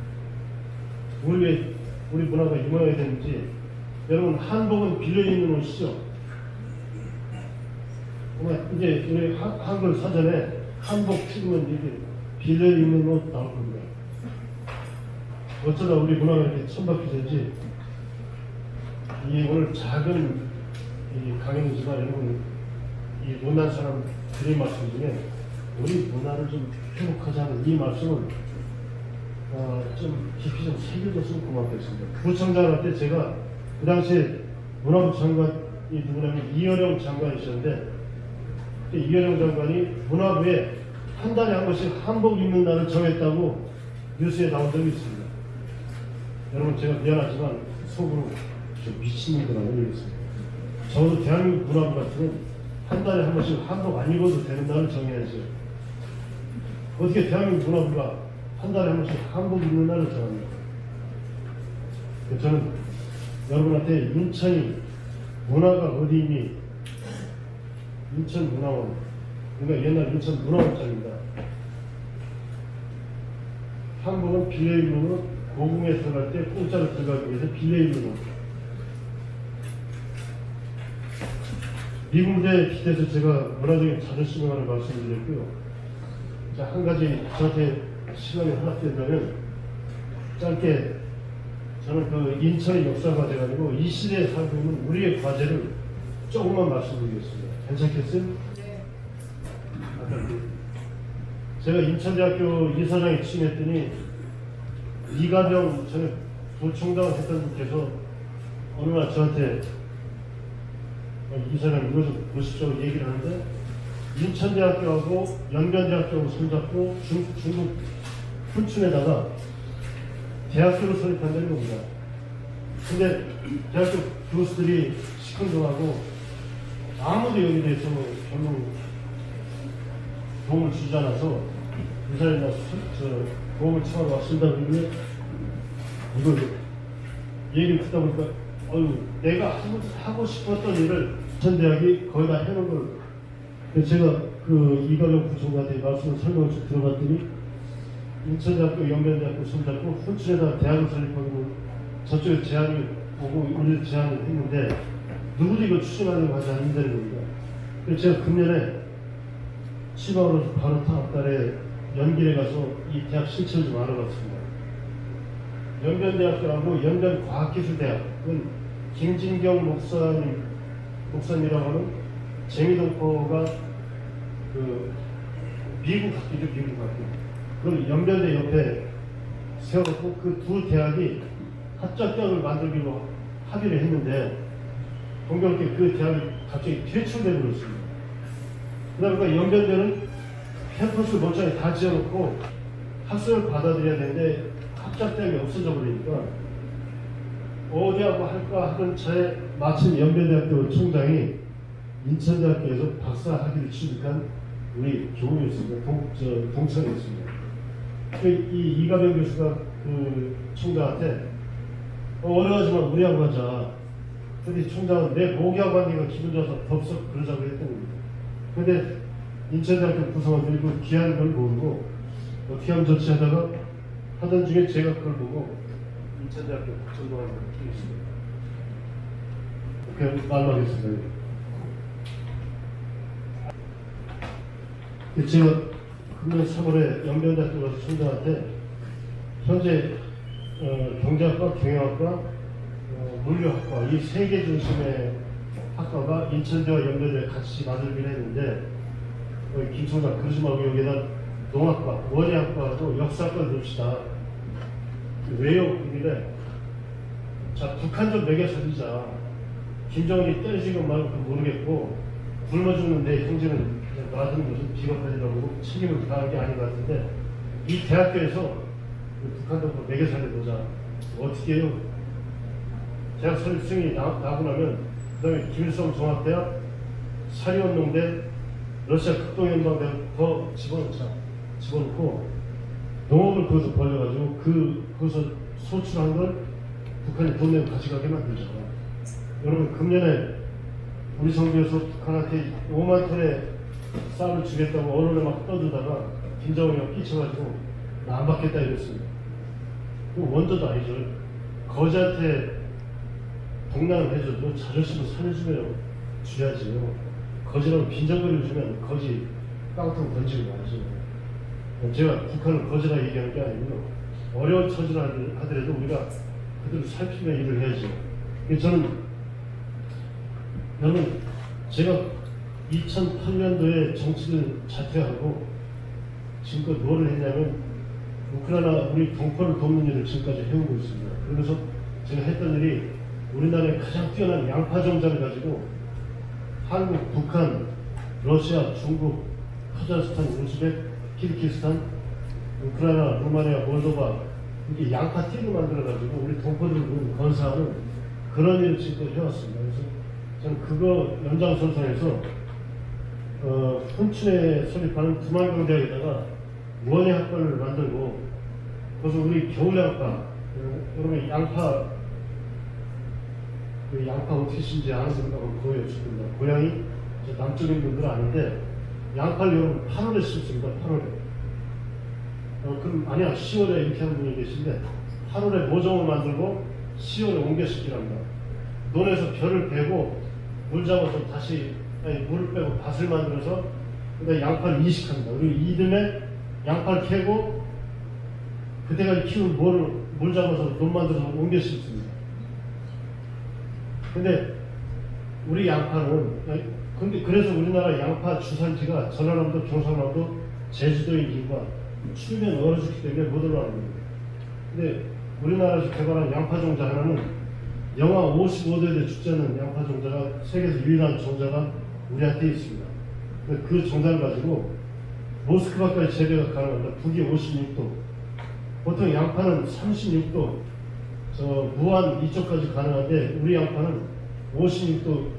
Speaker 2: 우리 문화가 이 모양이 되는지, 여러분 한복은 빌려입는 옷이죠. 이제 우리 한글 사전에 한복 찍으면 이게 빌려입는 옷 나올 겁니다. 어쩌다 우리 문화가 이렇게 천박해졌지. 이 오늘 작은 이 강연이지만 여러분, 이 못난 사람 드린 말씀 중에 우리 문화를 좀 회복하자는 이 말씀을 좀 깊이 좀 새겨줬으면 고맙겠습니다. 부총장한테 제가 그 당시에 문화부 장관이 누구냐면 이어령 장관이셨는데, 이어령 장관이 문화부에 한 달에 한 번씩 한복 입는 날을 정했다고 뉴스에 나온 적이 있습니다. 여러분, 제가 미안하지만 속으로 좀 미친놈들하고 이러겠습니다. 적어도 대한민국 문화부 같은 한 달에 한 번씩 한복 안 입어도 되는 날을 정해야죠. 어떻게 대한민국 문화부가 한 달에 한 번씩 한복 입는 날을 정합니까? 저는 여러분한테 인천이 문화가 어디 있니? 인천문화원, 그러니까 옛날 인천문화원장입니다. 한복은 빌려 입는 옷, 고궁에 들어갈 때 공짜로 들어가기 위해서 빌려 입는 옷. 미국 무대에 기대서 제가 문화적인 자존심을 하는 말씀드렸고요. 자, 한 가지 저한테 시간이 허락된다면 짧게, 저는 그 인천의 역사가 돼가지고 이 시대에 살고 있는 우리의 과제를 조금만 말씀드리겠습니다. 괜찮겠어요? 네. 제가 인천대학교 이사장에 취임했더니 이가병 전에 부총장을 했던 분께서 어느 날 저한테 이 사람 이거 좀 보십시오 얘기를 하는데 인천대학교하고 연변대학교하고 손잡고 중국 훈춘에다가 대학교를 설립한다는 겁니다. 근데 대학교 교수들이 시큰둥하고 아무도 여기 대해서 별로 도움을 주지 않아서 이 사람이 도움을 청하고 왔습니다. 그러면 이걸 얘기를 듣다 보니까 내가 하고 싶었던 일을 인천대학이 거의 다 해놓은 걸 그래서 제가 그 이관영 부총장한테 말씀을 설명을 좀 들어봤더니 인천대학교, 연변대학교 손잡고 훈춘에다 대학을 설립하고 저쪽에 제안이 오고 우리 제안을 했는데 누구도 이거 추진하려고 하지 않는다는 겁니다. 그래서 제가 금년에 시방으로 바로 다음 달에 연길에 가서 이 대학 실체를 좀 알아봤습니다. 연변대학교하고 연변과학기술대학은 김진경 목사님이라고 하는 재미동포가 그 미국 학교죠, 미국 학교. 그걸 연변대 옆에 세워놓고 그 두 대학이 합작대학을 만들기로 합의를 했는데 동경롭게 그 대학이 갑자기 퇴출되고 그렇습니다. 그러니까 연변대는 캠퍼스 멀쩡히 다 지어놓고 학생을 받아들여야 되는데 합작대학이 없어져 버리니까 어디하고 할까 하던 차에 마침 연변대학교 총장이 인천대학교에서 박사 학위를 취득한 우리 교우였습니다. 동창이었습니다. 이 이가병 교수가 그 총장한테 어려하지만 우리하고 가자. 근데 총장은 내 모기하고 하니까 기분 좋아서 덥석 그러자고 했던 겁니다. 근데 인천대학교 구성원들이 그 귀한 걸 모르고 어떻게 하면 좋지 하다가 하던 중에 제가 그걸 보고 인천대학교 국정동아리 끼겠습니다. 그렇게 말하겠습니다. 제가 금년 3월에 연변대학교 가서 총장한테 현재 경제학과, 경영학과, 물리학과 이 세 개 중심의 학과가 인천대와 연변대에 같이 만들기로 했는데 김 총장 그러지 말고 여기다 농학과, 원예학과하고 역사학과를 넣읍시다. 왜요? 그길래 자 북한 좀 먹여 살리자. 김정은이 때려지건 말건 모르겠고 굶어 죽는 내 형제는 놔두는 것은 비겁하리라고 책임을 다한 게 아닌 것 같은데 이 대학교에서 북한도 먹여 살려보자. 어떻게 해요? 대학 설립생이 나고 나면 그 다음에 김일성 종합대학, 사리원농대, 러시아 극동연방대학 더 집어넣고 농업을 거기서 벌려가지고 거기서 소출한 걸 북한이 돈 내고 가져가게 만들죠. 여러분 금년에 우리 정부에서 북한한테 5만 톤의 쌀을 주겠다고 언론에 막 떠들다가 김정은이가 끼쳐가지고 나 안 받겠다 이랬습니다. 그 원조도 아니죠. 거지한테 동남을 해줘도 자존심을 살려주면 줘야지요. 거지라고 빈정거리를 주면 거지 깡통 던지고 말이죠. 제가 북한을 거지라 얘기하는 게 아니고요. 어려운 처지를 하더라도 우리가 그들을 살피며 일을 해야죠. 저는 여러분 제가 2008년도에 정치를 자퇴하고 지금껏 뭐를 했냐면 우크라이나 우리 동포를 돕는 일을 지금까지 해오고 있습니다. 그래서 제가 했던 일이 우리나라의 가장 뛰어난 양파 정자를 가지고 한국, 북한, 러시아, 중국, 카자흐스탄, 우즈벡, 키르기스탄, 우크라이나, 루마니아, 몰도바 이렇게 양파 띠를 만들어가지고 우리 동포들을 건사하는 그런 일을 지금까지 해왔습니다. 그래서 저는 그거 연장선상에서 훈춘에 설립하는 두만강대학에다가 원예학과를 만들고 그래서 우리 겨울양파 여러분 양파 그 양파 어떻게 심지 아는 분들 한번 보여주십니다. 고향이 남쪽인 분들은 아는데 양파를 여러분 8월에 심습니다. 8월에 그럼 아니야 10월에 이렇게 하는 분이 계신데 8월에 모종을 만들고 10월에 옮겨 심기랍니다. 논에서 벼를 베고 물 잡아서 다시 물을 빼고 밭을 만들어서 그다음에 양파를 이식합니다. 그리고 이듬해 양파를 캐고 그때까지 키운 물 잡아서 논 만들어서 옮겨 심습니다. 근데 우리 양파는 그래서 우리나라 양파 주산지가 전라남도, 경상남도, 제주도인 이유가 추우면 얼어 죽기 때문에 못 올라가는 겁니다. 근데 우리나라에서 개발한 양파 종자 하나는 영하 55도에 축제하는 양파 종자가 세계에서 유일한 종자가 우리한테 있습니다. 그 종자를 가지고 모스크바까지 재배가 가능합니다. 북이 56도. 보통 양파는 36도, 무안 이쪽까지 가능한데 우리 양파는 56도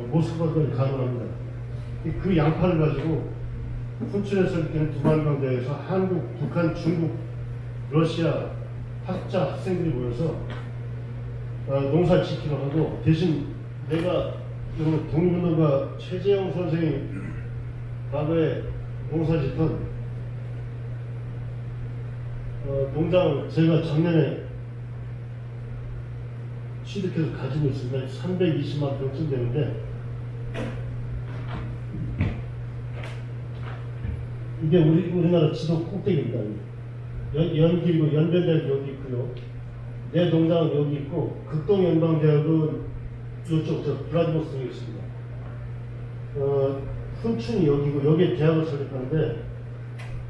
Speaker 2: 모스크바까지 가능합니다. 그 양파를 가지고 춘천에서 이렇게 두만강대에서 한국, 북한, 중국, 러시아 학자, 학생들이 모여서 농사 짓기로 하고, 대신 내가 독립운동가 최재형 선생이 과거에 농사 짓던 농장을 제가 작년에 취득해서 가지고 있습니다. 320만 평쯤 되는데, 이게 우리나라 지도 꼭대기입니다. 연길고 연변대학이 여기 있고요. 내 농장은 여기 있고, 극동연방대학은 이쪽 블라디보스토크에 있습니다. 훈춘이 여기고, 여기에 대학을 설립하는데,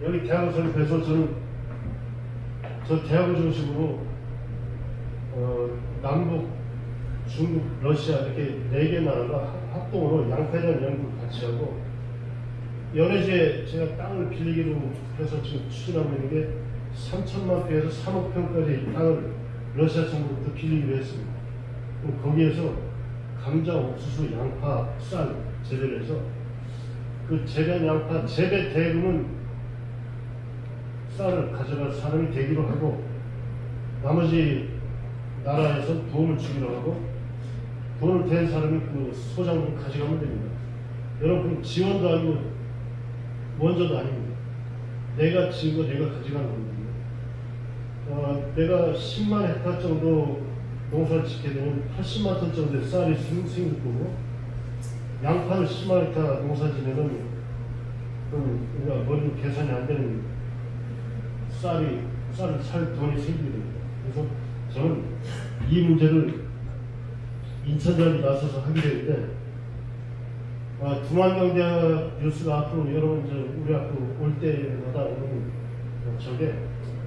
Speaker 2: 여기 대학을 설립해서 저는 저 대학을 중심으로 남북, 중국, 러시아 이렇게 4개 나라가 합동으로 양파에 대한 연구를 같이 하고, 연해주에 제가 땅을 빌리기로 해서 지금 추진하고 있는 게 3천만 평에서 3억 평까지 땅을 러시아 정부부터 빌리기로 했습니다. 그럼 거기에서 감자, 옥수수, 양파, 쌀 재배를 해서 그 재배한 양파 재배 대금은 쌀을 가져갈 사람이 되기로 하고, 나머지 나라에서 도움을 주기로 하고, 돈을 댄 사람이 그 소장을 가져가면 됩니다. 여러분, 지원도 아니고 원조도 아닙니다. 내가 지고 내가 가져가는 겁니다. 내가 10만 헥타 정도 농사를 짓게 되면 80만 톤 정도의 쌀이 생길 거고, 양파를 10만 헥타 농사 지면은 우리가 머리로 계산이 안 되는 쌀을 살 돈이 생기게 됩니다. 그래서 저는 이 문제를 인천대학이 나서서 하게 되는데, 두만강대학 뉴스가 앞으로 여러분 우리 학교 올 때마다 여러분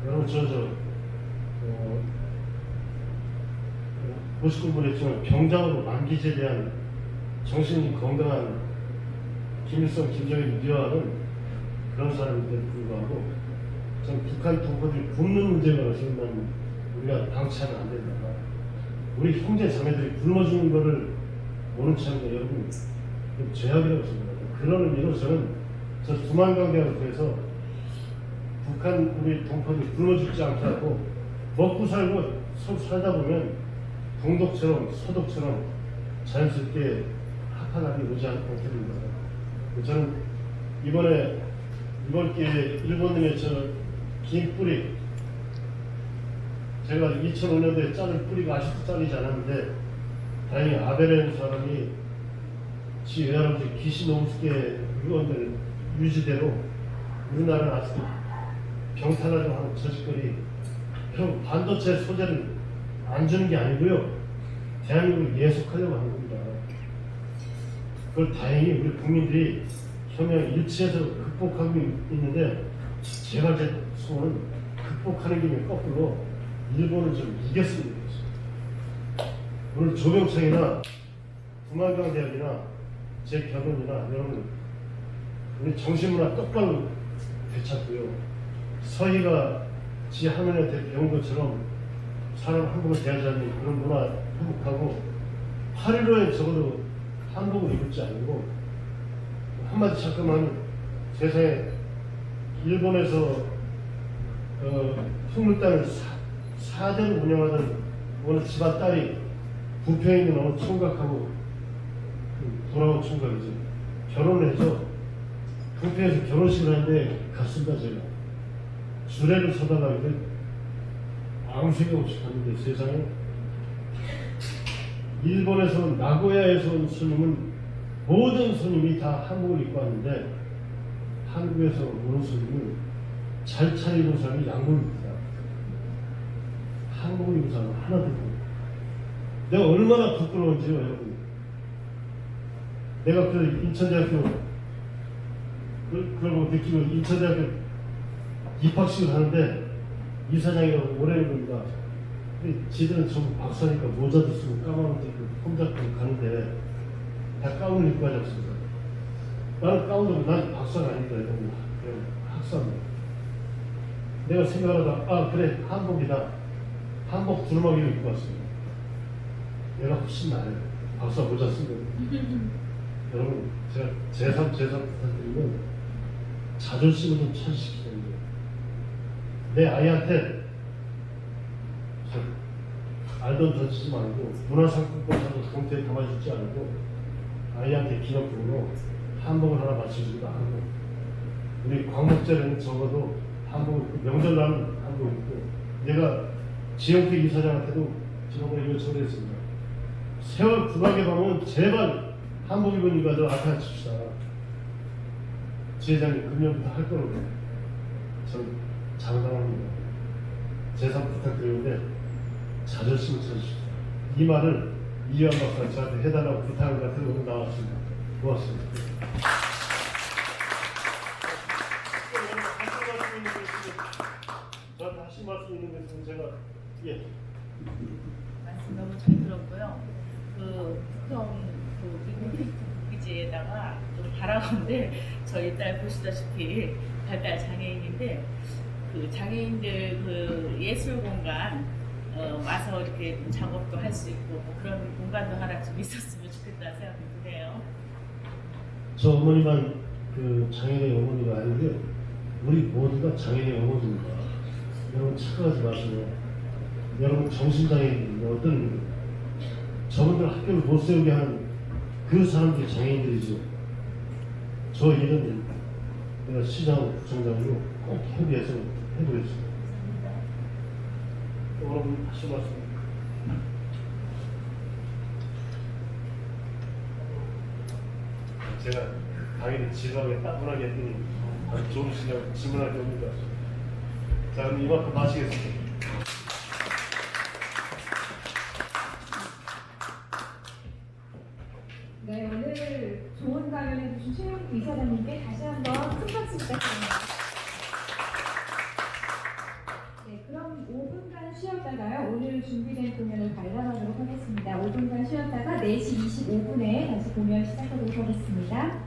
Speaker 2: 여러분 고시 공부를 했지만 병장으로 만기제에 대한 정신이 건강한 김일성, 김정일을 미워하는 그런 사람인데도 불구하고, 전 북한 동포들이 굶는 문제가 있으면 우리가 방치하면 안 된다. 우리 형제 자매들이 굶어 죽는 거를 모른 척하는 게 여러분 죄악이라고 생각합니다. 그런 의미로 저는 저 두만강대학을 통해서 북한 우리 동포들이 굶어 죽지 않게 하고, 먹고 살고 살다 보면 동독처럼 서독처럼 자연스럽게 합한 날이 오지 않게 됩니다. 저는 이번 기회에 일본님의 긴 뿌리, 제가 2005년도에 자를 뿌리가 아직도 잘리지 않았는데, 다행히 아베라는 사람이 지 외할아버지 기시노부스케 의원들 유지대로 우리나라는 아직도 병탈하려고 하는 저짓거리, 형 반도체 소재를 안 주는 게 아니고요, 대한민국을 예속하려고 하는 겁니다. 그걸 다행히 우리 국민들이 혁명 일치해서 극복하고 있는데, 제가 제 소원은 극복하는 김에 거꾸로 일본을 좀 이겼으면 좋겠어요. 오늘 조병창이나 두만강대학이나 제 결혼이나 여러분, 우리 정신문화 똑바로 되찾고요, 서희가 지 할머니한테 배운 것처럼 사람 한복을 대하자는 그런 문화 회복하고, 8.15에 적어도 한복을 입을지 아니고, 한마디 잠깐만, 세상에 일본에서 풍물땅을 4대를 운영하던 어느 집안 딸이 부평에 있는 어느 총각하고, 돌아온 총각이지, 결혼을 해서 부평에서 결혼식을 하는데 갔습니다. 제가 주례를 서다가 아무 생각 없이 갔는데, 세상에 일본에서 나고야에서 온 손님은 모든 손님이 다 한복을 입고 왔는데, 한국에서 오는 손님은 잘 차려입은 사람이 양복입니다. 한복을 입은 사람은 하나도 없고, 내가 얼마나 부끄러운지요, 여러분. 내가 그 인천대학교 그걸 느끼고 인천대학교 입학식을 하는데, 이사장이라고 오래는 겁니다. 근데 지들은 전부 박사니까 모자도 쓰고 가방도 입고 폼 잡고 가는데 다 가운을 입고 가지 않습니다. 나는 가운 잡고 난 박사가 아니다 이런 그냥 학사입니다. 내가 생각하다가 아 그래 한복이다. 한복 두루마기를 입고 왔습니다. 내가 훨씬 나아요. 박사 모자 쓰고. 여러분 제가 제3 부탁드리면 자존심을 좀 찾으시기 때문에 내 아이한테 알던 던지지 말고 문화상품권 사서 봉투에 담아주지 않고 아이한테 기념품으로 한복을 하나 맞춰주기도 하고 우리 광복절에는 적어도 한복을 입고 명절날은 한복 입고 내가 지영택 이사장한테도 지난번에 요청했습니다. 세월 국악에 가면 제발 한복 입은 이가들 앞에 앉힙시다. 지회장님 금년부터 할 거라고 전 장담합니다. 제3 부탁드리는데 자존심을 찾으십시오. 이 말을 이유한 박사가 저한테 해달라고 부탁을 같은 오늘 나왔습니다. 고맙습니다. 저한테 하신 말씀 있는 게 있으면 제가
Speaker 3: 말씀 너무 잘 들었고요. 보통 미국 기지에다가 좀 바라건데 저희 딸 보시다시피 발달 장애인인데 장애인들 예술 공간 와서 이렇게 작업도 할 수 있고 뭐 그런 공간도 하나 좀 있었으면 좋겠다 생각이 드네요.
Speaker 2: 저 어머니만 장애인의 어머니가 아니고요. 우리 모두가 장애인의 어머니입니다. 여러분 착각하지 마세요. 여러분 정신장애인 어떤 저분들 학교를 못 세우게 하는 그 사람들이 장애인들이죠. 저 일은 내가 시장 부총장으로 꼭 협의해서 해보겠습니다. 여러분 하신 말씀. 제가 당연히 지루하게 따분하게 했더니 아주 좋으시냐고 질문할 게 옵니다. 자 그럼 이만큼 마치겠습니다.
Speaker 1: 네, 오늘 좋은 강연해 주신 최영국 이사장님께 다시 한번 큰 박수 부탁드립니다. 네, 그럼 5분간 쉬었다가요. 오늘 준비된 공연을 관람하도록 하겠습니다. 5분간 쉬었다가 4시 25분에 다시 공연 시작하도록 하겠습니다.